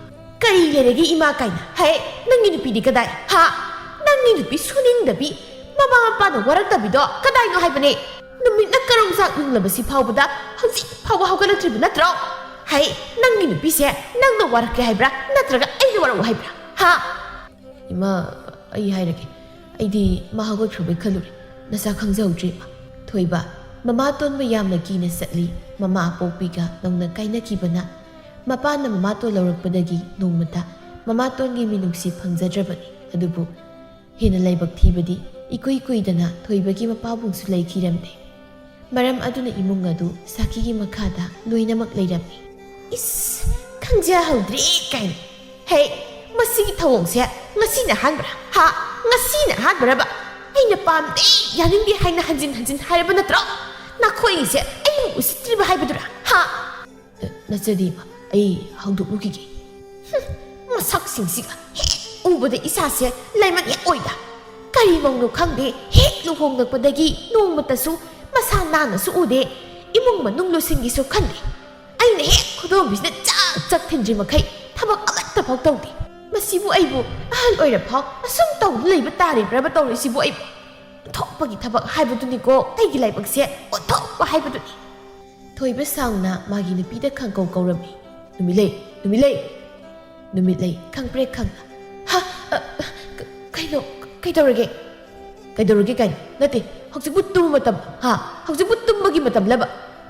ꯀꯔꯤ ꯂꯩꯔꯒꯦ ꯏꯃꯥ ꯀꯥꯏꯅ ꯍꯩ ꯅꯪꯒꯤ ꯅꯨꯄꯤꯗꯤ ꯀꯗꯥꯏ ꯅꯪꯒꯤ ꯅꯨꯄꯤ ꯁꯨꯅꯤꯡꯗꯕꯤ ꯃꯃꯥ ꯃꯄꯥꯅ ꯋꯥꯔꯛꯇꯕꯤꯗꯣ ꯀꯗꯥꯏꯅꯣ ꯍꯥꯏꯕꯅꯦ ꯅꯨꯃꯤꯠꯅ ꯀꯔꯣꯡꯆꯥꯛ ꯌꯨꯡꯂꯕꯁꯤ ꯐꯥꯎꯕꯗ ꯍꯧꯖꯤꯛ ꯐꯥꯎꯕ ꯍꯧꯒꯠꯂꯛꯇ꯭ꯔꯤꯕ ꯅꯠꯇ꯭ꯔꯣ ꯍꯩ ꯅꯪꯒꯤ ꯅꯨꯄꯤꯁꯦ ꯅꯪꯅ ꯋꯥꯔꯛꯀꯦ ꯍꯥꯏꯕ꯭ꯔꯥ ꯅꯠꯇ꯭ꯔꯒ ꯑꯩꯅ ꯋꯥꯔꯛꯎ ꯍꯥꯏꯕ꯭ꯔꯥ ꯏꯃꯥ ꯑꯩ ꯍꯥꯏꯔꯒꯦ ꯑꯩꯗꯤ ꯃꯥ ꯍꯧꯒꯠꯈ꯭ꯔꯕꯩ ꯈꯜꯂꯨꯔꯦ ꯅꯆꯥ ꯈꯪꯖꯍꯧꯗ꯭ꯔꯦ ꯏꯃꯥ ꯊꯣꯏꯕ ꯃꯃꯥꯇꯣꯟꯕꯨ ꯌꯥꯝꯅ ꯀꯤꯅ ꯆꯠꯂꯤ ꯃꯃꯥ ꯑꯄꯣꯛꯄꯤꯒ ꯅꯧꯅ ꯀꯥꯏꯅꯈꯤꯕꯅ ꯃꯄꯥꯅ ꯃꯃꯥꯇꯣꯟ ꯂꯧꯔꯛꯄꯗꯒꯤ ꯅꯣꯡꯃꯇ ꯃꯃꯥꯇꯣꯟꯒꯤ ꯃꯤꯅꯨꯡꯁꯤ ꯐꯪꯖꯗ꯭ꯔꯕꯅꯤ ꯑꯗꯨꯕꯨ ꯍꯦꯟꯅ ꯂꯥꯏꯕꯛ ꯊꯤꯕꯗꯤ ꯏꯀꯨꯏ ꯀꯨꯏꯗꯅ ꯊꯣꯏꯕꯒꯤ ꯃꯄꯥꯕꯨꯡꯁꯨ ꯂꯩꯈꯤꯔꯝꯗꯦ ꯃꯔꯝ ꯑꯗꯨꯅ ꯏꯃꯨꯡ ꯑꯗꯨ ꯁꯥꯈꯤꯒꯤ ꯃꯈꯥꯗ ꯂꯣꯏꯅꯃꯛ ꯂꯩꯔꯝꯃꯤ ꯏꯁ ꯈꯪꯖꯍꯧꯗ꯭ꯔꯦ ꯀꯥꯏꯅ ꯍꯦ ꯃꯁꯤꯒꯤ ꯊꯧꯑꯣꯡꯁꯦ ꯉꯁꯤꯅ ꯑꯍꯥꯟꯕꯔꯥ ꯉꯁꯤꯅ ꯑꯍꯥꯟꯕꯔꯕ ꯑꯩꯅ ꯄꯥꯝꯗꯦ ꯌꯥꯅꯤꯡꯗꯦ ꯍꯥꯏꯅ ꯍꯟꯖꯤꯟ ꯍꯥꯏꯔꯕ ꯅꯠꯇ꯭ꯔꯣ ꯅꯈꯣꯏꯒꯤꯁꯦ ꯑꯩꯕꯨ ꯎꯁꯤꯠꯇ꯭ꯔꯤꯕ ꯍꯥꯏꯕꯗꯨꯔꯥ ꯅꯆꯗꯤ ꯑꯩ ꯍꯧꯗꯣꯛꯂꯨꯈꯤꯒꯦ ꯃꯁꯛꯁꯤꯡꯁꯤꯒ ꯍꯦꯛ ꯎꯕꯗ ꯏꯁꯥꯁꯦ ꯂꯩꯃꯟ ꯍꯦꯛ ꯑꯣꯏꯗ ꯀꯔꯤ ꯃꯧꯅꯣ ꯈꯪꯗꯦ ꯍꯦꯛ ꯂꯨꯍꯣꯡꯂꯛꯄꯗꯒꯤ ꯅꯣꯡꯃꯇꯁꯨ ꯃꯁꯥ ꯅꯥꯟꯅꯁꯨ ꯎꯗꯦ ꯏꯃꯨꯡ ꯃꯅꯨꯡ ꯂꯣꯏꯁꯤꯟꯒꯤꯁꯨ ꯈꯟꯗꯦ ꯑꯩꯅ ꯍꯦꯛ ꯈꯨꯗꯣꯝꯕꯤꯁꯤꯅ ꯆꯛ ꯊꯤꯟꯗ꯭ꯔꯤ ꯃꯈꯩ ꯊꯕꯛ ꯑꯃꯠꯇ ꯐꯥꯎ ꯇꯧꯗꯦ ꯃꯁꯤꯕꯨ ꯑꯩꯕꯨ ꯑꯍꯜ ꯑꯣꯏꯔꯐꯥꯎ ꯑꯁꯨꯝ ꯇꯧꯗꯨꯅ ꯂꯩꯕ ꯇꯥꯔꯤꯕ꯭ꯔꯕ ꯇꯧꯔꯤꯁꯤꯕꯨ ꯑꯩꯕꯨ ꯑꯣꯟꯊꯣꯛꯄꯒꯤ ꯊꯕꯛ ꯍꯥꯏꯕꯗꯨꯅꯤꯀꯣ ꯑꯩꯒꯤ ꯂꯥꯏꯕꯛꯁꯦ ꯑꯣꯟꯊꯣꯛꯄ ꯍꯥꯏꯕꯗꯨꯅꯤ ꯊꯣꯏꯕ ꯁꯥꯎꯅ ꯃꯥꯒꯤ ꯅꯨꯄꯤꯗ ꯈꯪꯀꯧ ꯀꯧꯔꯝꯃꯤ ꯅꯨꯃꯤꯠꯂꯩ ꯈꯪꯄ꯭ꯔꯦꯛ ꯈꯪꯅ ꯀꯩꯗꯧꯔꯒꯦ ꯀꯥꯏꯅ ꯅꯠꯇꯦ ꯍꯧꯖꯤꯛꯄꯨ ꯇꯨꯝꯕ ꯃꯇꯝ ꯍꯧꯖꯤꯛꯄꯨ ꯇꯨꯝꯕꯒꯤ ꯃꯇꯝꯂꯕ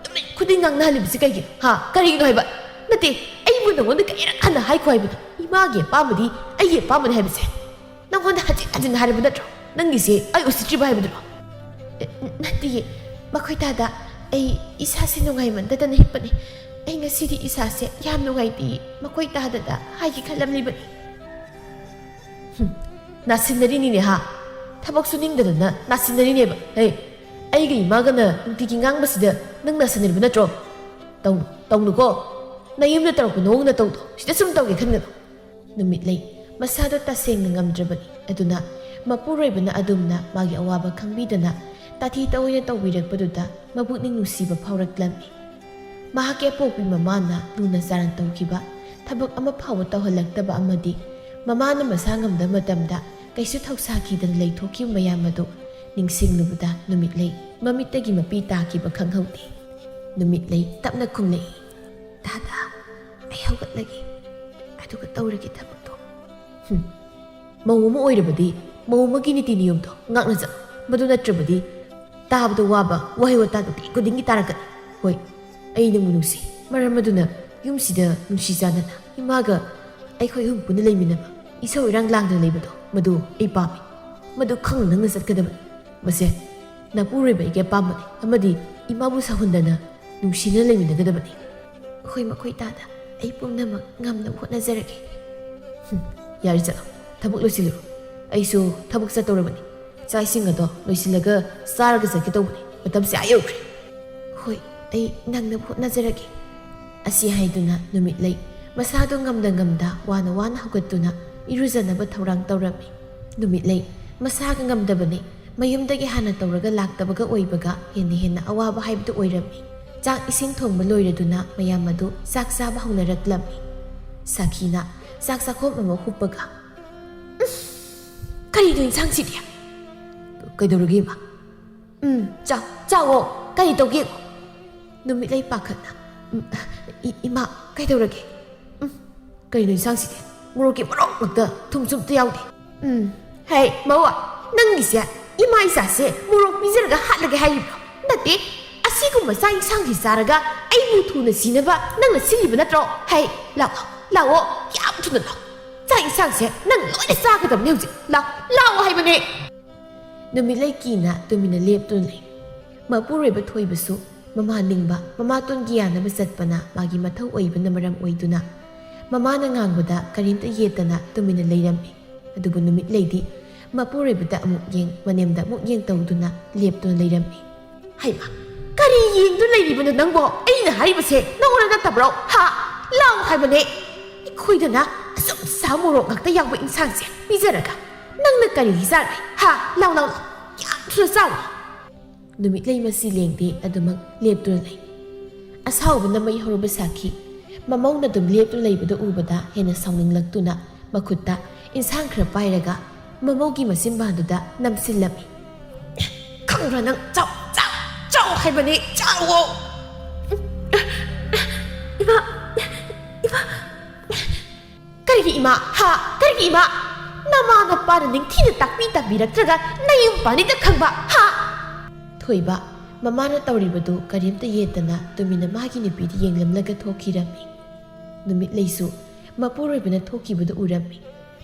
ꯅꯨꯃꯤꯠ ꯈꯨꯗꯤꯡ ꯉꯥꯡꯅꯍꯜꯂꯤꯕꯁꯤ ꯀꯩꯒꯤꯅꯣ ꯀꯔꯤꯒꯤꯅꯣ ꯍꯥꯏꯕ ꯅꯠꯇꯦ ꯑꯩꯕꯨ ꯅꯉꯣꯟꯗ ꯀꯌꯥꯔꯛ ꯍꯟꯅ ꯍꯥꯏꯈꯣ ꯍꯥꯏꯕꯅꯣ ꯏꯃꯥꯒꯤ ꯑꯄꯥꯝꯕꯗꯤ ꯑꯩꯒꯤ ꯑꯄꯥꯝꯕꯅꯤ ꯍꯥꯏꯕꯁꯦ ꯅꯪꯉꯣꯟꯗ ꯍꯟꯖꯤꯟ ꯍꯥꯏꯔꯕ ꯅꯠꯇ꯭ꯔꯣ ꯅꯪꯒꯤꯁꯦ ꯑꯩ ꯎꯁꯤꯠꯇ꯭ꯔꯤꯕ ꯍꯥꯏꯕꯗꯨꯔꯣ ꯅꯠꯇꯦ ꯃꯈꯣꯏ ꯇꯥꯗ ꯑꯩ ꯏꯁꯥꯁꯦ ꯅꯨꯡꯉꯥꯏꯃꯟꯗꯗꯅ ꯍꯤꯞꯄꯅꯤ ꯑꯩ ꯉꯁꯤꯗꯤ ꯏꯁꯥꯁꯦ ꯌꯥꯝ ꯅꯨꯡꯉꯥꯏꯇꯦ ꯃꯈꯣꯏ ꯇꯥꯗꯅ ꯍꯥꯏꯒꯦ ꯈꯜꯂꯝꯂꯤꯕꯅꯤ 나신내리니네 하 타박 수닝들은 나신내리네봐 에이 아이가 이마가나 눈티기 강바시다 능 나신내리브 나죠 똥누고 나 임나 따라고 노응나 똥도 시대 숨 따오게 칸가노 누밋 레이 마사도 따생나 ngamdrabani aduna mapuroibana adumna magi awaba khangbidana tathi tawina tawbirakpaduda mabukning nusiba phauraklammi mahake pokpi mamana luna saran tawkiba thabak ama phawa tawhalaktaba amadi mamana masangamda matamda kaisu thausakidan leithokki mayamadu ningsinglubada numit lei mamittagi mapi takiba khanghauti numit lei tapna khumlei tada ai haugatlagi aduga tawragi thabakto mau ama oirabadi mau magi niti niyomdo ngakna ja madu natrabadi tabada waba wahai wata duti kudingi tarakat hoi ai nang munusi maramaduna yumsida nungsijana imaga ai khoi hum puna leiminaba isau irang langda leibado madu ai pami madu khang nang satkadaba mase na pureba ige pamani amadi imabu sahundana nungsina leiminagadabani khoi makhoi tada ai pumnama ngamna hotnazarage yari chalo tabuk loisilu aisu tabuk satawrabani chaising ado loisilaga saraga sakhe tawbani matamse ayokre hoi ai nangna hotnazarage asi haiduna numit lei masado ngamda wana hugatuna iruzanaba thaurang tawrami numit lei masaga ngamdabani mayumdagi hana tawraga laktabaga oibaga henna awaba haibdu oirami chak ising thongba loiraduna mayamadu sak saba haunaraklami sakina sak sakhop mama hupaga karido insangsidia kaidoragi ma chawo kari togi numit lei pakhatna ima kaidoragi karido insangsidia muroki morok ngakta thumsum ta yaudi hey mawa nangise ima isase murok bizarga hatlaga hayibro nate asigumba sa insangsi saraga aibu thuna sinaba nangna siliba natro hey lao yam thuna lao sa insangse nang loina sagadam neuji lao haibane numit lei kina tumina leptun lei mapureba thoibasu mama ningba mama ton giyana basatpana magi mathau oibana maram oiduna mama na ngangbada karimta yetana tumina leirami adubu numit leidi mapurebada amuk yeng manemda amuk yeng tawduna leptuna leirami haima kari yengdu leiribana nangbo aina haribase nangona natabro ha lao haibane ikhoidana asum samuro ngakta yangbo insangse bizaraga nangna kari hizarai ha lao yam thuna saw numit lei masi lengde adumak leptuna lei asawbana mai horoba sakhi mamong na dum leptuna leibada ubada hena sawninglaktuna makutta insang khra pairaga mamogi masimbanduda namsillami khangra nang chau haibani chawo ima karigi ima nama na para ning thina takpi ratraga nayum pani da khangba ha thoiba mama na tawribadu karimta yetana tumina magi nipidi yenglamlaga thokirami numit leisu mapuroibana thokibadu urami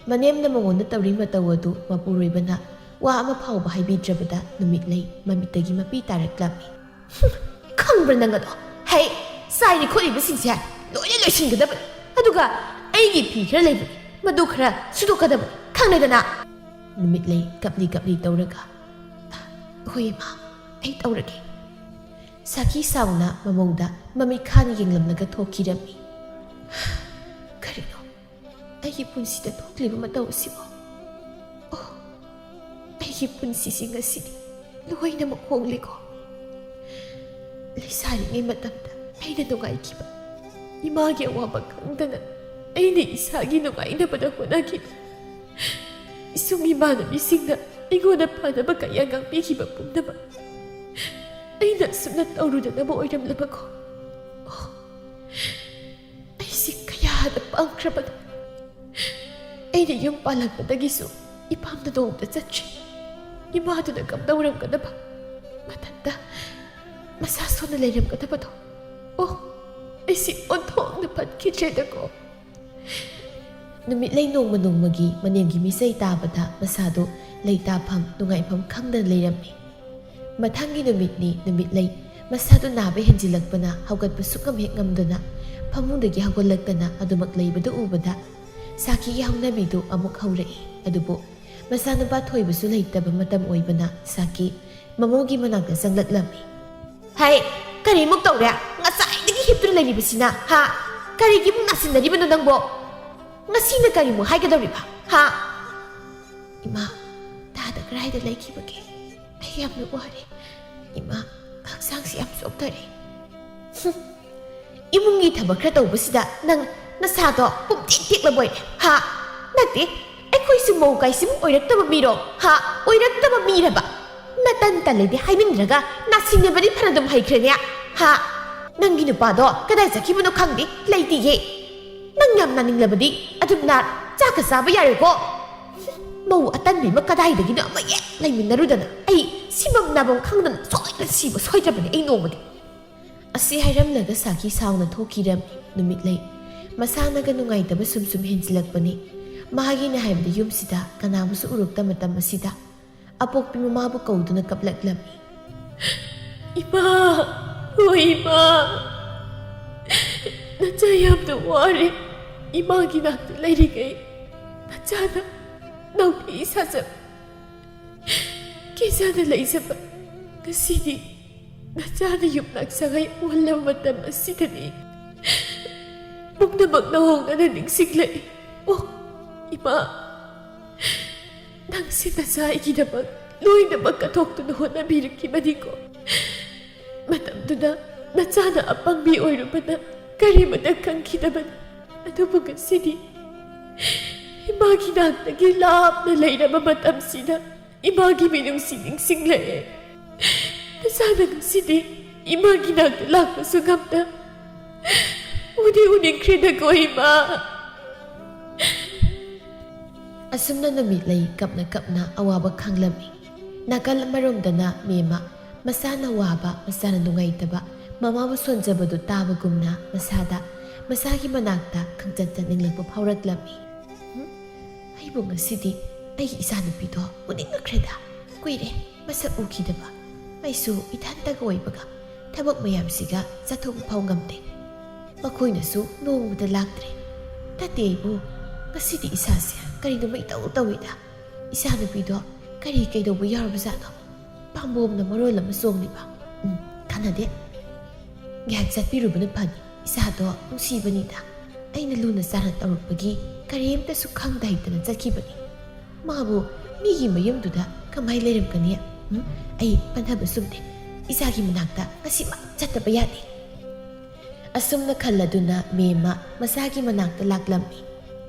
manemna mangonda tawri matawadu mapuroibana wa ama phawba haibidrabada numit lei mamitagi mapi taraklami khangbra nangado hey saini kholiba singse loina loisingadaba aduga aigi phi khara leibani madu khara sudokadaba khangnaidana numit lei kapli tawraga hoima ai tawrage saki sauna mamongda mami khani yenglamnaga thokirami karino aigi punsida thokliba mataw sibo aigi punsisi ngasidi loina makhongliko leisari matamda aina nungaikiba imagi awaba khangdana aina isagi nungainabada honakiba isung imanabisingna aigona phanaba kaya ngakpikiba pumnaba aina sumna tawrudanaba oiramlabako aisi kayada pangkrabada aina yum palakbadagisu ipamna nongda chatri imaduna kamdawramgadaba matanda masa sona leiramgadabado aisi onthokna phatkidredako numit lei nongmagi manemgi misai tabada masado leitafam nungaifam khangdan leirami mathangi numit lei ꯃꯁꯥꯗꯨ ꯅꯥꯕ ꯍꯦꯟꯖꯤꯜꯂꯛꯄꯅ ꯍꯧꯒꯠꯄ ꯁꯨꯛꯉꯝ ꯍꯦꯛ ꯉꯝꯗꯅ ꯐꯃꯨꯡꯗꯒꯤ ꯍꯧꯒꯠꯂꯛꯇꯅ ꯑꯗꯨꯃꯛ ꯂꯩꯕꯗꯨ ꯎꯕꯗ ꯁꯥꯀꯤꯒꯤ ꯍꯧꯅꯕꯤꯗꯨ ꯑꯃꯨꯛ ꯍꯧꯔꯛꯏ. ꯑꯗꯨꯕꯨ ꯃꯆꯥꯅꯨꯄꯥ ꯊꯣꯏꯕꯁꯨ ꯂꯩꯇꯕ ꯃꯇꯝ ꯑꯣꯏꯕꯅ ꯁꯥꯀꯤ ꯃꯃꯧꯒꯤ ꯃꯅꯥꯛꯇ ꯆꯪꯂꯛꯂꯝꯃꯤ. ꯍꯩ, ꯀꯔꯤꯃꯨꯛ ꯇꯧꯔꯦ? ꯉꯁꯥꯏꯗꯒꯤ ꯍꯤꯞꯇꯨꯅ ꯂꯩꯔꯤꯕꯁꯤꯅ ꯍꯥ? ꯀꯔꯤꯒꯤꯃꯨꯛ ꯅꯥꯁꯤꯟꯅꯔꯤꯕꯅꯣ ꯅꯪꯕꯣ? ꯉꯁꯤꯅ ꯀꯔꯤꯃꯨꯛ ꯍꯥꯏꯒꯗꯧꯔꯤꯕ ꯍꯥ? ꯏꯃꯥ, ꯗꯥꯗ ꯀꯔꯥꯏꯗ ꯂꯩꯈꯤꯕꯒꯦ? ꯑꯩ ꯌꯥꯝꯅ ꯋꯥꯔꯦ. ꯏꯃꯥ, ꯍꯛꯆꯥꯡꯁꯤ ꯌꯥꯝ ꯆꯣꯛꯊꯔꯦ. ꯏꯃꯨꯡꯒꯤ ꯊꯕꯛ ꯈꯔ ꯇꯧꯕꯁꯤꯗ ꯅꯪ ꯅꯁꯥꯗꯣ ꯄꯨꯝꯇꯦꯛ ꯇꯦꯛꯂꯕꯣꯏꯔꯦ ꯍꯥ? ꯅꯠꯇꯦ, ꯑꯩꯈꯣꯏꯁꯨ ꯃꯧ ꯀꯥꯏꯁꯤꯃꯨꯛ ꯑꯣꯏꯔꯛꯇꯕ ꯃꯤꯔꯣ ꯍꯥ? ꯑꯣꯏꯔꯛꯇꯕ ꯃꯤꯔꯕ? ꯅꯇꯟ ꯇꯜꯂꯦꯗꯤ ꯍꯥꯏꯅꯤꯡꯗ꯭ꯔꯒ ꯅꯥꯁꯤꯟꯅꯕꯗꯤ ꯐꯅ ꯑꯗꯨꯝ ꯍꯩꯈ꯭ꯔꯦꯅꯦ ꯍꯥ? ꯅꯪꯒꯤ ꯅꯨꯄꯥꯗꯣ ꯀꯗꯥꯏ ꯆꯠꯈꯤꯕꯅꯣ ꯈꯪꯗꯦ, ꯂꯩꯇꯤꯌꯦ. ꯅꯪ ꯌꯥꯝ ꯅꯥꯅꯤꯡꯂꯕꯗꯤ ꯑꯗꯨꯝ ꯆꯥꯛꯀ ꯆꯥꯕ ꯌꯥꯔꯦꯀꯣ. ꯃꯧ ꯑꯇꯟꯕꯤ ꯑꯃ ꯀꯗꯥꯏꯗꯒꯤꯅꯣ ꯑꯃ ꯍꯦꯛ ꯂꯩꯃꯤꯟꯅꯔꯨꯗꯅ ꯑꯩ ꯁꯤꯐꯝ ꯅꯥꯐꯝ ꯈꯪꯗꯅ ꯁꯣꯏꯗꯅ ꯁꯤꯕ ꯁꯣꯏꯗ꯭ꯔꯕꯅꯤ ꯑꯩ ꯅꯣꯡꯃꯗꯤ. ꯑꯁꯤ ꯍꯥꯏꯔꯝꯂꯒ ꯁꯥꯀꯤ ꯁꯥꯎꯅ ꯊꯣꯛꯈꯤꯔꯝꯃꯤ. ꯅꯨꯃꯤꯠꯂꯩ ꯃꯁꯥꯅꯒ ꯅꯨꯡꯉꯥꯏꯇꯕ ꯁꯨꯝ ꯍꯦꯟꯖꯤꯜꯂꯛꯄꯅꯤ. ꯃꯥꯒꯤꯅ ꯍꯥꯏꯕꯗꯤ ꯌꯨꯝꯁꯤꯗ ꯀꯅꯥꯕꯨꯁꯨ ꯎꯔꯛꯇ ꯃꯇꯝ ꯑꯁꯤꯗ ꯑꯄꯣꯛꯄꯤ ꯃꯃꯥꯕꯨ ꯀꯧꯗꯨꯅ ꯀꯞꯂꯛꯂꯝꯃꯤ. ꯏꯃꯥ, ꯍꯣꯏ ꯏꯃꯥ, ꯅꯆꯥ ꯌꯥꯝꯅ ꯋꯥꯔꯦ. ꯏꯃꯥꯒꯤ ꯅꯥꯛꯇ ꯂꯩꯔꯤꯉꯩ ꯅꯆꯥꯅ ꯅꯥꯎꯄꯤ ꯁꯥꯖꯕ ꯀꯦꯖꯥꯅ ꯂꯩꯖꯕ. ꯉꯁꯤꯗꯤ ꯅꯆꯥꯅ ꯌꯨꯝꯅꯥꯛ ꯁꯉꯥꯏ ꯑꯣꯜꯂꯕ ꯃꯇꯝ ꯑꯁꯤꯗꯅꯤ ꯄꯨꯝꯅꯃꯛ ꯅꯧꯍꯧꯅꯅ ꯅꯤꯡꯁꯤꯡꯂꯛꯏ. ꯑꯣ ꯏꯃꯥ, ꯅꯪꯁꯦ ꯅꯆꯥ ꯑꯩꯒꯤꯗꯃꯛ ꯂꯣꯏꯅꯃꯛ ꯀꯠꯊꯣꯛꯇꯨꯅ ꯍꯣꯠꯅꯕꯤꯔꯛꯈꯤꯕꯅꯤꯀꯣ. ꯃꯇꯝꯗꯨꯗ ꯅꯆꯥꯅ ꯑꯄꯪꯕꯤ ꯑꯣꯏꯔꯨꯕꯅ ꯀꯔꯤꯃꯇ ꯈꯪꯈꯤꯗꯕꯅꯤ. ꯑꯗꯨꯕꯨ ꯉꯁꯤꯗꯤ ꯏꯃꯥꯒꯤ ꯅꯥꯛꯇꯒꯤ ꯂꯥꯞꯅ ꯂꯩꯔꯕ ꯃꯇꯝꯁꯤꯗ ꯏꯃꯥꯒꯤ ꯃꯤꯅꯨꯡꯁꯤ ꯅꯤꯡꯁꯤꯡꯂꯛꯑꯦ. ꯅꯆꯥꯅ ꯉꯁꯤꯗꯤ ꯏꯃꯥꯒꯤ ꯅꯥꯛꯇ ꯂꯥꯛꯄꯁꯨ ꯉꯝꯗ ꯎꯗꯤ ꯎꯅꯤꯡꯈ꯭ꯔꯦꯗꯀꯣ ꯏꯃꯥ. ꯑꯁꯨꯝꯅ ꯅꯨꯃꯤꯠꯂꯩ ꯀꯞꯅ ꯀꯞꯅ ꯑꯋꯥꯕ ꯈꯥꯡꯂꯝꯃꯤ. ꯅꯥꯀꯜ ꯑꯃꯔꯣꯝꯗꯅ ꯃꯦꯝꯃ ꯃꯁꯥꯅ ꯋꯥꯕ, ꯃꯁꯥꯅ ꯅꯨꯡꯉꯥꯏꯇꯕ, ꯃꯃꯥꯕꯨ ꯁꯣꯟꯖꯕꯗꯨ ꯇꯥꯕꯒꯨꯝꯅ ꯃꯁꯥꯗ ꯃꯁꯥꯒꯤ ꯃꯅꯥꯛꯇ ꯈꯪꯆꯠ ꯆꯠꯅꯤꯡꯂꯛꯄ ꯐꯥꯎꯔꯛꯂꯝꯃꯤ. ꯑꯩꯕꯨ ꯉꯁꯤꯗꯤ ꯑꯩꯒꯤ ꯏꯆꯥꯅꯨꯄꯤꯗꯣ ꯎꯅꯤꯡꯉꯛꯈ꯭ꯔꯦꯗ. ꯀꯨꯏꯔꯦ ꯃꯁꯛ ꯎꯈꯤꯗꯕ. ꯑꯩꯁꯨ ꯏꯊꯟꯇꯒ ꯑꯣꯏꯕꯒ ꯊꯕꯛ ꯃꯌꯥꯝꯁꯤꯒ ꯆꯠꯊꯣꯛꯄ ꯐꯥꯎ ꯉꯝꯗꯦ. ꯃꯈꯣꯏꯅꯁꯨ ꯅꯣꯡꯃꯗ ꯂꯥꯛꯇ꯭ꯔꯦ. ꯅꯠꯇꯦ ꯑꯩꯕꯨ, ꯉꯁꯤꯗꯤ ꯏꯁꯥꯁꯦ ꯀꯔꯤꯅꯣꯃ ꯏꯇꯧ ꯇꯧꯏꯗ. ꯏꯆꯥꯅꯨꯄꯤꯗꯣ ꯀꯔꯤ ꯀꯩꯗꯧꯕ ꯌꯥꯎꯔꯕꯖꯥꯠꯅꯣ? ꯄꯥꯝꯕꯣꯝꯅ ꯃꯔꯣꯜ ꯑꯃ ꯆꯣꯡꯂꯤꯕ. ꯀꯥꯟꯅꯗꯦ, ꯉꯥꯏꯍꯥꯛ ꯆꯠꯄꯤꯔꯨꯕꯅ ꯐꯅꯤ. ꯏꯆꯥꯗꯣ ꯅꯨꯡꯁꯤꯕꯅꯤꯗ. ꯑꯩꯅ ꯂꯨꯅ ꯆꯥꯅ ꯇꯧꯔꯛꯄꯒꯤ ꯀꯔꯤꯝꯇꯁꯨ ꯈꯪꯗ ꯍꯩꯇꯅ ꯆꯠꯈꯤꯕꯅꯤ. ꯃꯥꯕꯨ ꯃꯤꯒꯤ ꯃꯌꯨꯝꯗꯨꯗ ꯀꯃꯥꯏ ꯂꯩꯔꯝꯒꯅꯤ? ꯑꯩ ꯄꯟꯊꯕ ꯆꯨꯝꯗꯦ. ꯏꯆꯥꯒꯤ ꯃꯅꯥꯛꯇ ꯉꯁꯤꯃꯛ ꯆꯠꯇꯕ ꯌꯥꯗꯦ. ꯑꯁꯨꯝꯅ ꯈꯜꯂꯗꯨꯅ ꯃꯦꯝꯃ ꯃꯁꯥꯒꯤ ꯃꯅꯥꯛꯇ ꯂꯥꯛꯂꯝꯃꯤ.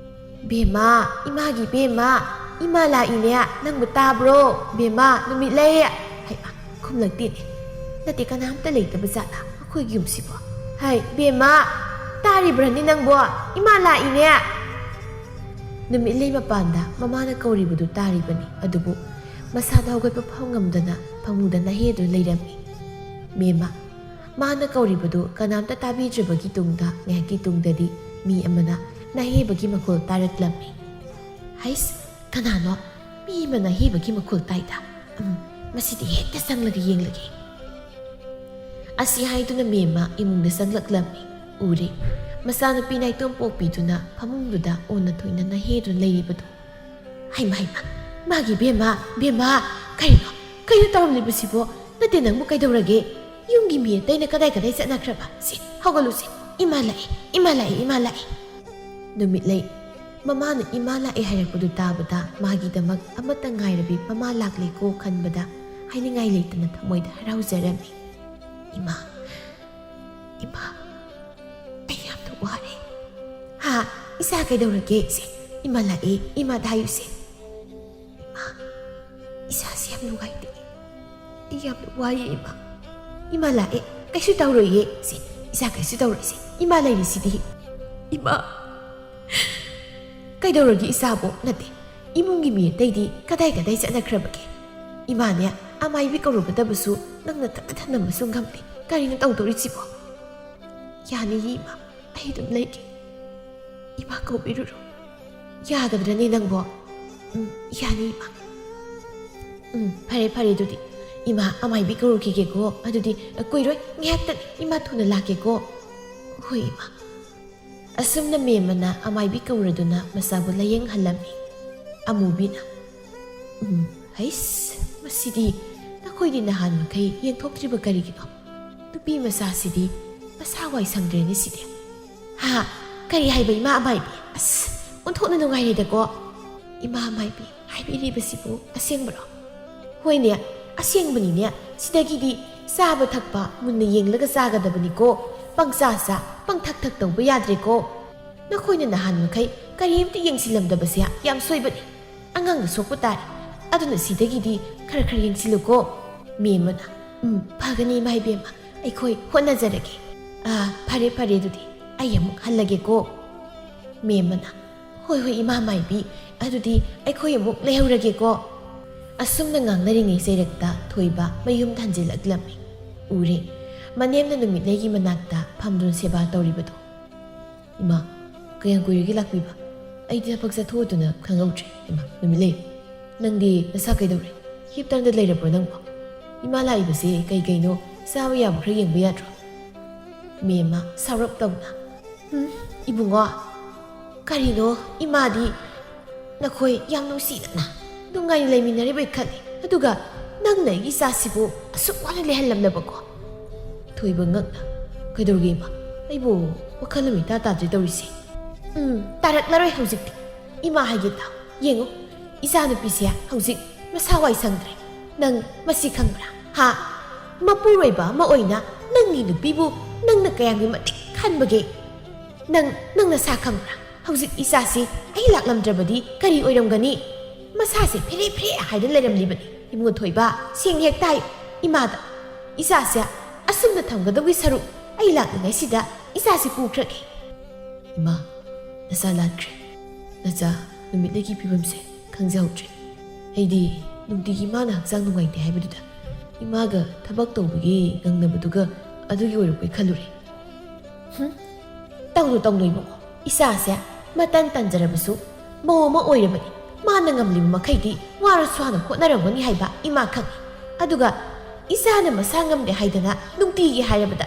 ꯕꯦꯝꯃ, ꯏꯃꯥꯒꯤ ꯕꯦꯝꯃ, ꯏꯃꯥ ꯂꯥꯛꯏꯅꯦ. ꯅꯪꯕꯨ ꯇꯥꯕ꯭ꯔꯣ? ꯕꯦꯝꯃ, ꯅꯨꯃꯤꯠꯂꯩ. ꯍꯩꯃꯥ, ꯈꯨꯝꯂꯛꯇꯦꯅꯦ. ꯅꯠꯇꯦ, ꯀꯅꯥꯝꯇ ꯂꯩꯇꯕ ꯖꯥꯠꯂꯥ ꯑꯩꯈꯣꯏꯒꯤ ꯌꯨꯝꯁꯤꯕꯣ? ꯍꯩ ꯕꯦꯝꯃ, ꯇꯥꯔꯤꯕ꯭ꯔꯅꯤ ꯅꯪꯕꯣ? ꯏꯃꯥ ꯂꯥꯛꯏꯅꯦ. ꯅꯨꯃꯤꯠꯂꯩ ꯃꯄꯥꯟꯗ ꯃꯃꯥꯅ ꯀꯧꯔꯤꯕꯗꯨ ꯇꯥꯔꯤꯕꯅꯤ. ꯑꯗꯨꯕꯨ ꯃꯁꯥꯗ ꯍꯧꯒꯠꯄ ꯐꯥꯎ ꯉꯝꯗꯅ ꯐꯃꯨꯡꯗ ꯅꯥꯍꯦꯗꯨꯅ ꯂꯩꯔꯝꯃꯤ. ꯃꯦꯝꯃ, ꯃꯥꯅ ꯀꯧꯔꯤꯕꯗꯨ ꯀꯅꯥꯝꯇ ꯇꯥꯕꯤꯗ꯭ꯔꯕꯒꯤ ꯇꯨꯡꯗ ꯉꯥꯏꯍꯥꯛꯀꯤ ꯇꯨꯡꯗꯗꯤ ꯃꯤ ꯑꯃꯅ ꯅꯥꯍꯦꯕꯒꯤ ꯃꯈꯣꯜ ꯇꯥꯔꯛꯂꯝꯃꯤ. ꯍꯩꯁ, ꯀꯅꯥꯅꯣ? ꯃꯤ ꯑꯃ ꯅꯥꯍꯦꯕꯒꯤ ꯃꯈꯣꯜ ꯇꯥꯏꯗ. ꯃꯁꯤꯗꯤ ꯍꯦꯛꯇ ꯆꯪꯂꯒ ꯌꯦꯡꯂꯒꯦ. ꯑꯁꯤ ꯍꯥꯏꯗꯨꯅ ꯃꯦꯝꯃ ꯏꯃꯨꯡꯗ ꯆꯪꯂꯛꯂꯝꯃꯤ. ꯎꯔꯦ ꯃꯆꯥꯅꯨꯄꯤ ꯅꯥꯏꯇꯣꯝ ꯄꯣꯛꯄꯤꯗꯨꯅ ꯐꯃꯨꯡꯗꯨꯗ ꯑꯣꯟꯅ ꯊꯣꯏꯅ ꯅꯥꯍꯦꯗꯨꯅ ꯂꯩꯔꯤꯕꯗꯨ. ꯍꯩꯃꯥ ꯍꯩꯃꯥ, ꯃꯥꯒꯤ ꯕꯦꯝꯃ, ꯕꯦꯝꯃ, ꯀꯩꯅꯣ ꯇꯧꯔꯝꯂꯤꯕꯁꯤꯕꯣ? ꯅꯠꯇꯦ, ꯅꯪꯕꯨ ꯀꯩꯗꯧꯔꯒꯦ? ꯌꯨꯝꯒꯤ ꯃꯤ ꯑꯇꯩꯅ ꯀꯗꯥꯏ ꯆꯠꯅꯈ꯭ꯔꯕ? ꯍꯧꯒꯠꯂꯨꯁꯤ. ꯏꯃꯥ ꯂꯥꯛꯏ, ꯏꯃꯥ ꯂꯥꯛꯏ, ꯏꯃꯥ ꯂꯥꯛꯏ. ꯅꯨꯃꯤꯠꯂꯩ ꯃꯃꯥꯅ ꯏꯃꯥ ꯂꯥꯛꯑꯦ ꯍꯥꯏꯔꯛꯄꯗꯨ ꯇꯥꯕꯗ ꯃꯥꯒꯤꯗꯃꯛ ꯑꯃꯠꯇ ꯉꯥꯏꯔꯕꯤ ꯃꯃꯥ ꯂꯥꯛꯂꯦꯀꯣ ꯈꯟꯕꯗ ꯍꯥꯏꯅꯤꯡꯉꯥই ꯂꯩꯇꯅ ꯊꯃꯣꯏꯗ ꯍꯔꯥꯎꯖꯔꯝꯃꯤ. ꯏꯃꯥ, ꯏꯃꯥ, ꯑꯩ ꯌꯥꯝꯅ ꯋꯥꯔꯦ. ꯍꯥ? ꯏꯆꯥ ꯀꯩꯗꯧꯔꯒꯦ? ꯏꯃꯥ ꯂꯥꯛꯑꯦ, ꯏꯃꯥꯗ ꯍꯥꯏꯌꯨꯁꯦ. ꯏꯃꯥ, ꯏꯁꯥꯁꯦ ꯌꯥꯝ ꯅꯨꯡꯉꯥꯏꯇꯦ. ꯑꯩ ꯌꯥꯝꯅ ꯋꯥꯏꯌꯦ ꯏꯃꯥ. ꯏꯃꯥ ꯂꯥꯛꯑꯦ, ꯀꯩꯁꯨ ꯇꯧꯔꯣꯏꯌꯦ. ꯏꯆꯥ ꯀꯩꯁꯨ ꯇꯧꯔꯣꯏꯁꯦ. ꯏꯃꯥ ꯂꯩꯔꯤꯁꯤꯗꯤ. ꯏꯃꯥ, ꯀꯩꯗꯧꯔꯒꯦ ꯏꯆꯥꯕꯣ? ꯅꯠꯇꯦ, ꯏꯃꯨꯡꯒꯤ ꯃꯤ ꯑꯇꯩꯗꯤ ꯀꯗꯥꯏ ꯆꯠꯅꯈ꯭ꯔꯕꯒꯦ? ꯏꯃꯥꯅꯦ ꯑꯃꯥꯏꯕꯤ ꯀꯧꯔꯨꯒꯗꯕꯁꯨ ꯅꯪꯅ ꯊꯅꯝꯕꯁꯨ ꯉꯝꯗꯦ. ꯀꯔꯤꯅꯣ ꯇꯧꯗꯣꯔꯤꯁꯤꯕꯣ? ꯌꯥꯅꯤꯌꯦ ꯏꯃꯥ, ꯑꯩ ꯑꯗꯨꯝ ꯂꯩꯒꯦ. ꯏꯃꯥ ꯀꯧꯕꯤꯔꯨꯔꯣ. ꯌꯥꯒꯗ꯭ꯔꯅꯦ ꯅꯪꯕꯣ? ꯌꯥꯅꯤ ꯏꯃꯥ. ꯐꯔꯦ ꯐꯔꯦ, ꯑꯗꯨꯗꯤ Ima amaibi kꯧꯔꯨꯈꯤꯒꯦꯀꯣ ꯑꯗꯨꯗꯤ ꯀꯨꯏꯔꯣꯏ ꯉꯥꯏꯍꯥꯛꯇꯪ ꯏꯃꯥ ꯊꯨꯅ ꯂꯥꯛꯀꯦꯀꯣ ꯍꯣꯏ ꯏꯃꯥ ꯑꯁꯨꯝꯅ ꯃꯦꯝꯃꯅ ꯑꯃꯥꯏꯕꯤ ꯀꯧꯔꯗꯨꯅ ꯃꯆꯥꯕꯨ ꯂꯥꯌꯦꯡꯍꯜꯂꯝꯃꯤ ꯑꯃꯨꯕꯤꯅ ꯍꯩꯁ ꯃꯁꯤꯗꯤ ꯅꯈꯣꯏꯗꯤ ꯅꯍꯥꯟ ꯃꯈꯩ ꯌꯦꯡꯊꯣꯛꯇ꯭ꯔꯤꯕ ꯀꯔꯤꯒꯤꯅꯣ ꯅꯨꯄꯤ ꯃꯆꯥꯁꯤꯗꯤ ꯃꯁꯥ ꯋꯥꯏ ꯁꯪꯗ꯭ꯔꯦꯅꯦ ꯁꯤꯗꯤ ꯍꯥ ꯀꯔꯤ ꯍꯥꯏꯕ ꯏꯃꯥ ꯑꯃꯥꯏꯕꯤ ꯑꯁ ꯑꯣꯟꯊꯣꯛꯅ ꯅꯨꯡꯉꯥꯏꯔꯦꯗꯀꯣ ꯏꯃꯥ ꯑꯃꯥꯏꯕꯤ ꯍꯥꯏꯕꯤꯔꯤꯕꯁꯤꯕꯨ ꯑꯁꯦꯡꯕꯔꯣ ꯍꯣꯏꯅꯦ ꯑꯁꯦꯡꯕꯅꯤꯅꯦ ꯁꯤꯗꯒꯤꯗꯤ ꯆꯥꯕ ꯊꯛꯄ ꯃꯨꯟꯅ ꯌꯦꯡꯂꯒ ꯆꯥꯒꯗꯕꯅꯤꯀꯣ ꯄꯪꯆꯥ ꯆꯥ ꯄꯪꯊꯛ ꯊꯛ ꯇꯧꯕ ꯌꯥꯗ꯭ꯔꯦꯀꯣ ꯅꯈꯣꯏꯅ ꯅꯍꯥꯟ ꯃꯈꯩ ꯀꯔꯤꯝꯇ ꯌꯦꯡꯁꯤꯜꯂꯝꯗꯕꯁꯦ ꯌꯥꯝ ꯁꯣꯏꯕꯅꯤ ꯑꯉꯥꯡꯅ ꯁꯣꯛꯄ ꯇꯥꯔꯦ ꯑꯗꯨꯅ ꯁꯤꯗꯒꯤꯗꯤ ꯈꯔ ꯈꯔ ꯌꯦꯡꯁꯤꯜꯂꯨꯀꯣ ꯃꯦꯝꯃꯅ ꯐꯒꯅꯤ ꯏꯃꯥ ꯏꯕꯦꯝꯃ ꯑꯩꯈꯣꯏ ꯍꯣꯠꯅꯖꯔꯒꯦ ꯐꯔꯦ ꯐꯔꯦ ꯑꯗꯨꯗꯤ ꯑꯩ ꯑꯃꯨꯛ ꯍꯜꯂꯒꯦꯀꯣ ꯃꯦꯝꯃꯅ ꯍꯣꯏ ꯍꯣꯏ ꯏꯃꯥ ꯃꯥꯏꯕꯤ ꯑꯗꯨꯗꯤ ꯑꯩꯈꯣꯏ ꯑꯃꯨꯛ ꯂꯩꯍꯧꯔꯒꯦꯀꯣ ꯑꯁꯨꯝꯅ ꯉꯥꯡꯅꯔꯤꯉꯩ ꯆꯩꯔꯛꯇ ꯊꯣꯏꯕ ꯃꯌꯨꯝ ꯍꯟꯖꯤꯜꯂꯛꯂꯝꯃꯤ ꯎꯔꯦ ꯃꯅꯦꯝꯅ ꯅꯨꯃꯤꯠꯂꯩꯒꯤ ꯃꯅꯥꯛꯇ ꯐꯝꯗꯨꯅ ꯁꯦꯕꯥ ꯇꯧꯔꯤꯕꯗꯣ ꯏꯃꯥ ꯀꯌꯥꯝ ꯀꯨꯏꯔꯒꯦ ꯂꯥꯛꯄꯤꯕ ꯑꯩꯗꯤ ꯊꯕꯛ ꯆꯠꯊꯣꯛꯎꯗꯨꯅ ꯈꯪꯍꯧꯗ꯭ꯔꯦ ꯏꯃꯥ ꯅꯨꯃꯤꯠꯂꯩ ꯅꯪꯗꯤ ꯅꯁꯥ ꯀꯩꯗꯧꯔꯦ ꯍꯤꯞꯇꯪꯗ ꯂꯩꯔꯕ꯭ꯔꯣ ꯅꯪꯕꯣ ꯏꯃꯥ ꯂꯥꯛꯏꯕꯁꯦ ꯀꯩꯅꯣ ꯆꯥꯕ ꯌꯥꯕ ꯈꯔ ꯌꯦꯡꯕ ꯌꯥꯗ꯭ꯔꯣ ꯃꯦꯝꯃ ꯁꯥꯎꯔꯞ ꯇꯧꯅ ꯏꯕꯨꯡꯉꯣ ꯀꯔꯤꯅꯣ ꯏꯃꯥꯗꯤ ꯅꯈꯣꯏ ꯌꯥꯝ ꯅꯨꯡꯁꯤꯅꯅ ꯅꯨꯡꯉꯥꯏꯅ ꯂꯩꯃꯤꯟꯅꯔꯤꯕꯩ ꯈꯜꯂꯤ ꯑꯗꯨꯒ ꯅꯪꯅ ꯑꯩꯒꯤ ꯏꯆꯥꯁꯤꯕꯨ ꯑꯁꯨꯛ ꯋꯥꯅ ꯂꯩꯍꯜꯂꯝꯂꯕꯀꯣ ꯊꯣꯏꯕ ꯉꯛꯅ ꯀꯩꯗꯧꯔꯒꯦ ꯏꯃꯥ ꯑꯩꯕꯨ ꯋꯥꯈꯜ ꯑꯃ ꯏꯇꯥ ꯇꯥꯗ꯭ꯔꯤ ꯇꯧꯔꯤꯁꯦ ꯇꯥꯔꯛꯂꯔꯣꯏ ꯍꯧꯖꯤꯛꯇꯤ ꯏꯃꯥ ꯍꯥꯏꯒꯦ ꯇꯥꯎ ꯌꯦꯡꯉꯨ ꯏꯆꯥꯅꯨꯄꯤꯁꯦ ꯍꯧꯖꯤꯛ ꯃꯁꯥ ꯋꯥꯏ ꯁꯪꯗ꯭ꯔꯦ ꯅꯪ ꯃꯁꯤ ꯈꯪꯕ꯭ꯔꯥ ꯍꯥ ꯃꯄꯨꯔꯣꯏꯕ ꯑꯃ ꯑꯣꯏꯅ ꯅꯪꯒꯤ ꯅꯨꯄꯤꯕꯨ ꯅꯪꯅ ꯀꯌꯥꯝꯒꯤ ꯃꯇꯤꯛ ꯈꯟꯕꯒꯦ ꯅꯪ ꯅꯁꯥ ꯈꯪꯕ꯭ꯔꯥ ꯍꯧꯖꯤꯛ ꯏꯆꯥꯁꯤ ꯑꯩ ꯂꯥꯛꯂꯝꯗ꯭ꯔꯕꯗꯤ ꯀꯔꯤ ꯑꯣꯏꯔꯝꯒꯅꯤ ꯃꯁꯥꯁꯦ ꯐꯦꯔꯦ ꯐꯦꯔꯦ ꯍꯥꯏꯗꯅ ꯂꯩꯔꯝꯂꯤꯕꯅꯤ ꯏꯕꯨꯡꯉꯣ ꯊꯣꯏꯕ ꯁꯦꯡ ꯍꯦꯛ ꯇꯥꯏ ꯏꯃꯥꯗ ꯏꯆꯥꯁꯦ ꯑꯁꯨꯝꯅ ꯊꯝꯒꯗꯧꯒꯤ ꯁꯔꯨꯛ ꯑꯩ ꯂꯥꯛꯂꯤꯉꯩꯁꯤꯗ ꯏꯆꯥꯁꯤ ꯄꯨꯈ꯭ꯔꯒꯦ ꯏꯃꯥ ꯅꯆꯥ ꯂꯥꯠꯈ꯭ꯔꯦ ꯅꯆꯥ ꯅꯨꯃꯤꯠꯂꯩꯒꯤ ꯐꯤꯕꯝꯁꯦ ꯈꯪꯖꯍꯧꯗ꯭ꯔꯦ ꯑꯩꯗꯤ ꯅꯨꯡꯇꯤꯒꯤ ꯏꯃꯥꯅ ꯍꯛꯆꯥꯡ ꯅꯨꯡꯉꯥꯏꯇꯦ ꯍꯥꯏꯕꯗꯨꯗ ꯏꯃꯥꯒ ꯊꯕꯛ ꯇꯧꯕꯒꯤ ꯉꯪꯅꯕꯗꯨꯒ ꯑꯗꯨꯒꯤ ꯑꯣꯏꯔꯛꯄꯩ ꯈꯜꯂꯨꯔꯦ ꯇꯧꯅꯨ ꯏꯕꯨꯡꯉꯣ ꯏꯆꯥꯁꯦ ꯃꯇꯟ ꯇꯟꯖꯔꯕꯁꯨ ꯃꯧ ꯑꯃ ꯑꯣꯏꯔꯕꯅꯤ ꯃꯥꯅ ꯉꯝꯂꯤꯕ ꯃꯈꯩꯗꯤ ꯋꯥꯔꯁꯨ ꯍꯥꯟꯅ ꯍꯣꯠꯅꯔꯝꯒꯅꯤ ꯍꯥꯏꯕ ꯏꯃꯥ ꯈꯪꯉꯤ ꯑꯗꯨꯒ ꯏꯆꯥꯅ ꯃꯁꯥ ꯉꯝꯗꯦ ꯍꯥꯏꯗꯅ ꯅꯨꯡꯇꯤꯒꯤ ꯍꯥꯏꯔꯕꯗ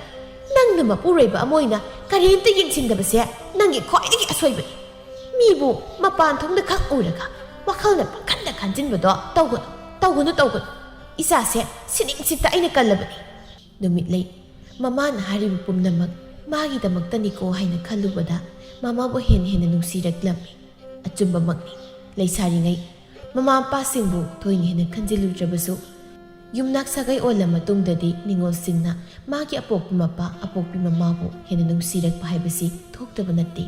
ꯅꯪꯅ ꯃꯄꯨꯔꯣꯏꯕ ꯑꯃ ꯑꯣꯏꯅ ꯀꯔꯤꯝꯇ ꯌꯦꯡꯁꯤꯟꯗꯕꯁꯦ ꯅꯪꯒꯤ ꯈ꯭ꯋꯥꯏꯗꯒꯤ ꯑꯁꯣꯏꯕꯅꯤ ꯃꯤꯕꯨ ꯃꯄꯥꯟ ꯊꯣꯡꯗ ꯈꯛ ꯎꯔꯒ ꯋꯥꯈꯜꯅ ꯄꯪꯈꯟꯗ ꯈꯟꯖꯤꯟꯕꯗꯣ ꯇꯧꯒꯅꯨ ꯏꯆꯥꯁꯦ ꯁꯤꯅꯤꯡꯁꯤꯠꯇ ꯑꯩꯅ ꯀꯜꯂꯕꯅꯤ ꯅꯨꯃꯤꯠꯂꯩ ꯃꯃꯥꯅ ꯍꯥꯏꯔꯤꯕ ꯄꯨꯝꯅꯃꯛ ꯃꯥꯒꯤꯗꯃꯛꯇꯅꯤꯀꯣ ꯍꯥꯏꯅ ꯈꯜꯂꯨꯕꯗ ꯃꯃꯥꯕꯨ ꯍꯦꯟꯅ ꯅꯨꯡꯁꯤꯔꯛꯂꯝꯃꯤ ꯑꯆꯨꯝꯕꯃꯛꯅꯤ ꯂꯩꯁꯥꯔꯤꯉꯩ ꯃꯃꯥ ꯃꯄꯥꯁꯤꯡꯕꯨ ꯊꯣꯏꯅ ꯍꯦꯟꯅ ꯈꯟꯖꯤꯜꯂꯨꯗ꯭ꯔꯕꯁꯨ ꯌꯨꯝꯅꯥꯛ ꯁꯥꯒꯩ ꯑꯣꯜꯂ ꯃꯇꯨꯡꯗꯗꯤ ꯅꯤꯉꯣꯜꯁꯤꯡꯅ ꯃꯥꯒꯤ ꯑꯄꯣꯛꯄ ꯃꯄꯥ ꯑꯄꯣꯛꯄꯤ ꯃꯃꯥꯕꯨ ꯍꯦꯟꯅ ꯅꯨꯡꯁꯤꯔꯛꯄ ꯍꯥꯏꯕꯁꯤ ꯊꯣꯛꯇꯕ ꯅꯠꯇꯦ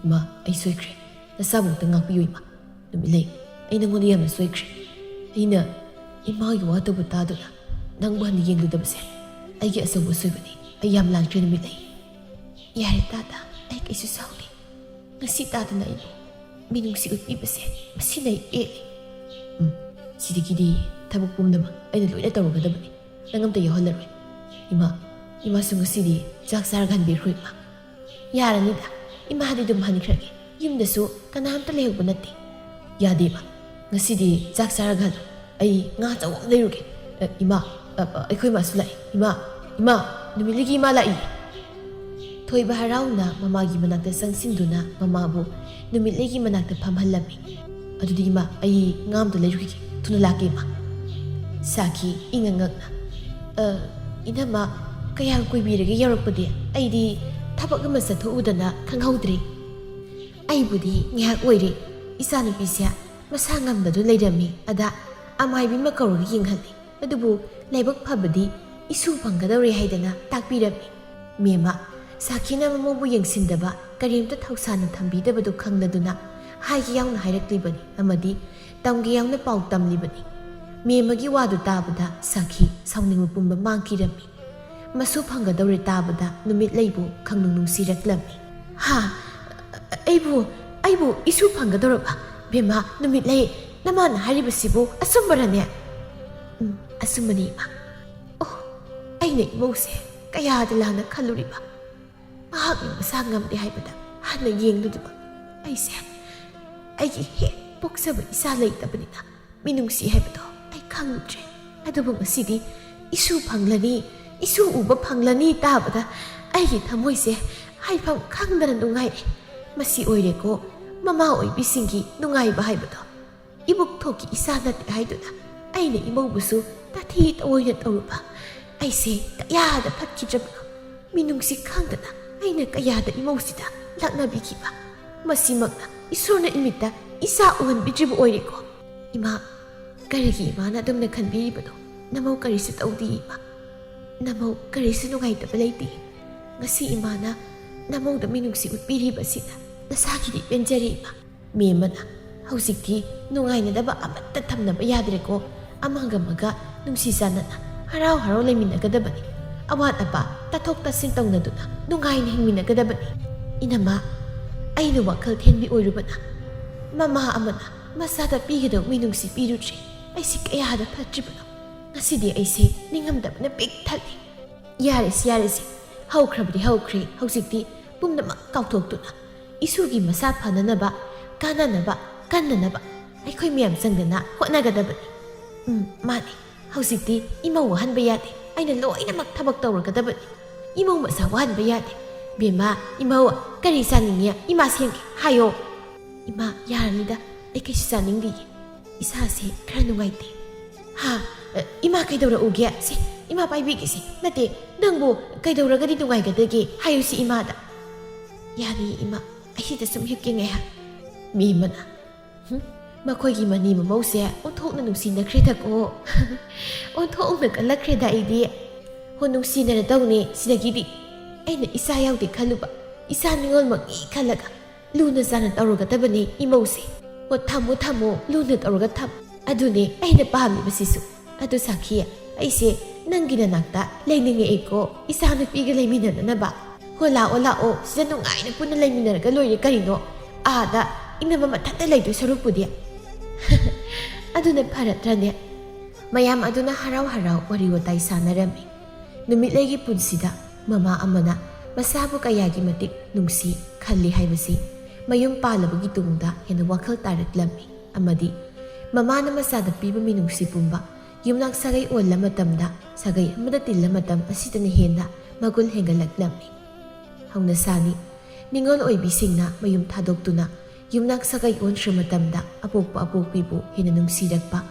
ꯏꯃꯥ ꯑꯩ ꯁꯣꯏꯈ꯭ꯔꯦ ꯅꯆꯥꯕꯨ ꯉꯥꯛꯄꯤꯌꯨ ꯏꯃꯥ ꯅꯨꯃꯤꯠꯂꯩ ꯑꯩ ꯅꯉꯣꯟꯗ ꯌꯥꯝꯅ ꯁꯣꯏꯈ꯭ꯔꯦ ꯑꯩꯅ ꯏꯃꯥꯒꯤ ꯋꯥꯇꯕꯨ ꯇꯥꯗꯨꯅ ꯅꯪꯕꯨ ꯍꯟꯅ ꯌꯦꯡꯂꯨꯗꯕꯁꯦ ꯑꯩꯒꯤ ꯑꯆꯧꯕ ꯁꯣꯏꯕꯅꯤ ꯑꯩ ꯌꯥꯝ ꯂꯥꯟꯈ꯭ꯔꯦ ꯅꯨꯃꯤꯠꯂꯩ ꯌꯥꯔꯦ ꯇꯥꯗ ꯑꯩ ꯀꯩꯁꯨ ꯁꯥꯎꯗꯦ ꯉꯁꯤ ꯇꯥꯗꯅ ꯑꯩꯕꯨ ꯃꯤꯅꯨꯡꯁꯤ ꯎꯠꯄꯤꯕꯁꯦ ꯃꯁꯤꯅ ꯑꯩ ꯄꯦꯜꯂꯤ ꯁꯤꯗꯒꯤꯗꯤ ꯊꯕꯛ ꯄꯨꯝꯅꯃꯛ ꯑꯩꯅ ꯂꯣꯏꯅ ꯇꯧꯔꯒꯗꯕꯅꯤ ꯅꯪ ꯑꯝꯇ ꯌꯥꯎꯍꯜꯂꯔꯣꯏ ꯏꯃꯥꯁꯨ ꯉꯁꯤꯗꯤ ꯆꯥꯛ ꯆꯥꯔꯒ ꯍꯟꯕꯤꯈ꯭ꯔꯣ ꯏꯃꯥ ꯌꯥꯔꯅꯤꯗ ꯏꯃꯥꯗꯤ ꯑꯗꯨꯝ ꯍꯟꯈ꯭ꯔꯒꯦ ꯌꯨꯝꯗꯁꯨ ꯀꯅꯥꯝꯇ ꯂꯩꯍꯧꯕ ꯅꯠꯇꯦ ꯌꯥꯗꯦ ꯏꯃꯥ ꯉꯁꯤꯗꯤ ꯆꯥꯛ ꯆꯥꯔꯒ ꯍꯜꯂꯣ ꯑꯩ ꯉꯥ ꯑꯆꯧꯕ ꯑꯃ ꯂꯩꯔꯨꯒꯦ ꯏꯃꯥ ꯑꯩꯈꯣꯏ ꯏꯃꯥꯁꯨ ꯂꯥꯛꯏ ꯏꯃꯥ ꯅꯨꯃꯤꯠꯂꯩꯒꯤ ꯏꯃꯥ ꯂꯥꯛꯏ ꯊꯣꯏꯕ ꯍꯔꯥꯎꯅ ꯃꯃꯥꯒꯤ ꯃꯅꯥꯛꯇ ꯆꯪꯁꯤꯟꯗꯨꯅ ꯃꯃꯥꯕꯨ ꯅꯨꯃꯤꯠꯂꯩꯒꯤ ꯃꯅꯥꯛꯇ ꯐꯝꯍꯜꯂꯝꯃꯤ ꯑꯗꯨꯗꯤ ꯏꯃꯥ ꯑꯩ ꯉꯥ ꯑꯝꯇ ꯂꯩꯔꯨꯈꯤꯒꯦ ꯊꯨꯅ ꯂꯥꯛꯀꯦ ꯏꯃꯥ ꯁꯥꯈꯤ ꯏꯪꯉ ꯉꯛꯅ ꯏꯅꯝꯃ ꯀꯌꯥꯝ ꯀꯨꯏꯕꯤꯔꯒꯦ ꯌꯧꯔꯛꯄꯗꯤ ꯑꯩꯗꯤ ꯊꯕꯛ ꯑꯃ ꯆꯠꯊꯣꯛꯎꯗꯅ ꯈꯪꯍꯧꯗ꯭ꯔꯦ ꯑꯩꯕꯨꯗꯤ ꯉꯥꯏꯍꯥꯛ ꯑꯣꯏꯔꯦ ꯏꯆꯥꯅꯨꯄꯤꯁꯦ ꯃꯁꯥ ꯉꯝꯗꯗꯨ ꯂꯩꯔꯝꯃꯤ ꯑꯗ ꯑꯃꯥꯏꯕꯤ ꯑꯃ ꯀꯧꯔꯒ ꯌꯦꯡꯍꯜꯂꯤ ꯑꯗꯨꯕꯨ ꯂꯥꯏꯕꯛ ꯐꯕꯗꯤ ꯏꯁꯨ ꯐꯪꯒꯗꯧꯔꯦ ꯍꯥꯏꯗꯅ ꯇꯥꯛꯄꯤꯔꯝꯃꯤ ꯃꯦꯝꯃ ꯁꯥꯈꯤꯅ ꯃꯃꯧꯕꯨ ꯌꯦꯡꯁꯤꯟꯗꯕ ꯀꯔꯤꯝꯇ ꯊꯧꯁꯥꯅ ꯊꯝꯕꯤꯗꯕꯗꯨ ꯈꯪꯂꯗꯨꯅ ꯍꯥꯏꯒꯦ ꯌꯥꯎꯅ ꯍꯥꯏꯔꯛꯂꯤꯕꯅꯤ ꯑꯃꯗꯤ ꯇꯝꯒꯦ ꯌꯥꯎꯅ ꯄꯥꯎ ꯇꯝꯂꯤꯕꯅꯤ ꯃꯦꯝꯃꯒꯤ ꯋꯥꯗꯨ ꯇꯥꯕꯗ ꯁꯥꯈꯤ ꯁꯥꯎꯅꯤꯡꯕ ꯄꯨꯝꯕ ꯃꯥꯡꯈꯤꯔꯝꯃꯤ ꯃꯁꯨ ꯐꯪꯒꯗꯧꯔꯦ ꯇꯥꯕꯗ ꯅꯨꯃꯤꯠꯂꯩꯕꯨ ꯈꯪꯅꯨꯡ ꯅꯨꯡꯁꯤꯔꯛꯂꯝꯃꯤ ꯑꯩꯕꯨ ꯏꯁꯨ ꯐꯪꯒꯗꯧꯔꯕ ꯕꯦꯝꯃ ꯅꯨꯃꯤꯠꯂꯩ ꯅꯃꯥꯅ ꯍꯥꯏꯔꯤꯕꯁꯤꯕꯨ ꯑꯆꯨꯝꯕꯔꯅꯦ ꯑꯆꯨꯝꯕꯅꯤ ꯏꯃꯥ ꯑꯩꯅ ꯏꯃꯧꯁꯦ ꯀꯌꯥꯗ ꯂꯥꯟꯅ ꯈꯜꯂꯨꯔꯤꯕ ꯃꯍꯥꯛꯅ ꯃꯁꯥ ꯉꯝꯗꯦ ꯍꯥꯏꯕꯗ ꯍꯥꯟꯅ ꯌꯦꯡꯂꯨꯗꯕ ꯑꯩꯁꯦ ꯑꯩꯒꯤ ꯍꯦꯛ ꯄꯣꯛꯆꯕ ꯏꯆꯥ ꯂꯩꯇꯕꯅꯤꯅ ꯃꯤꯅꯨꯡꯁꯤ ꯍꯥꯏꯕꯗꯣ ꯑꯩ ꯈꯪꯂꯨꯗ꯭ꯔꯦ ꯑꯗꯨꯕꯨ ꯉꯁꯤꯗꯤ isu phanglani isu uba phanglani tabada aigi thamoise haifam khangdana nungai masi oire ko mama oibisingi nungai ba haibado ibuk thoki isa nat haiduna aina imaubusu tathi toina tawruba aise kayada phatkijabno minungsi khangdana aina kayada imausida lakna bikiba masi magna isurna imita isa uhan bijibu oire ko ima karigi mana dumna khanbiribado namau karisi tawdi ima namau karisi nungaitaba leiti ngasi imana namau da minungsi utpiriba sina nasakidi penjari ima memana hausikti nungainadaba amatta thamnaba yadreko amangamaga nungsi sanana harau harau leminagadabani awat apa tathok tasin tawnaduna nungaina hingminagadabani inama aina wakal thenbi oirubana mama amana masada pigado minungsi pirutri aisi kayada phatribano ngasidi aisi ningamdabna pik thali yaresi haukrabdi haukri hausikti pumnama kauthokduna isugi masa phananaba kananaba kannanaba aikhoi miyam sangdana hotnagadabani mani hausikti imau wahanba yade aina loinamak thabak tawragadabani imau masa wahanba yade bema imau kari saningiya ima sengi hayo ima yaranida ai kai saningi isase khara nungaite ha ima kaidawra uge se ima paibigi se nate nangbu kaidawragadi nungaigadage hayo si imada yari ima aisida sum hipkinge ha mi mana makoigi mani mamause onthokna nungsinakhreda ko onthokna kalakhreda aidi honungsinara tawne sidagidi aina isa yawde khaluba isa ningol mangi khalaga luna zana tawragadabani imause o thamo luna tawraga tham adune aina pami basisu adu sakhiya aise nangina nakta leininge eko isa na piga leiminana na ba hola o sida nungaina punna leiminaraga loire karino ada inama matata leidu sarupudi aduna pharatrane mayam aduna harau wari watai sanarami numitlegi punsida mama amana masabu kayagi matik nungsi khalli haibasi mayum palabagi tungda hena wakhal taraklami amadi mama na masada piba minungsi pumba yumnak sagai olla matamda sagai amada tilla matam asitana hena magul hengalaklami hauna sani ningol oibisingna mayum thadoktuna yumnak sagai onshra matamda apokpibu hena nungsirakpa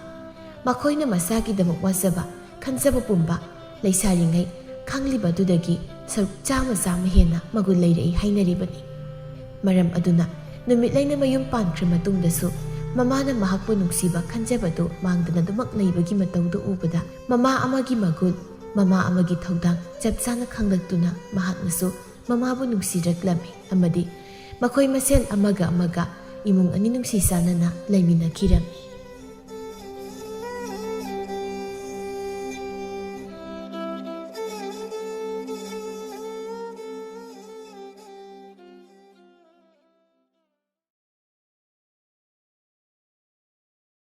makoina masagi damak wasaba khansaba pumba leisaringai khangliba dudagi saruk chama hena magul leirei hainaribani maram aduna numitlaina mayum pankhra matungdasu mamana mahakpu nungsiba khanjabadu mangdana dumak leibagi matawdu ubada mama amagi magul mama amagi thaudang chapchana khanglaktuna mahaknasu mamabu nungsiraklami amadi makoi masel amaga imung ani nungsi sanana leiminakirami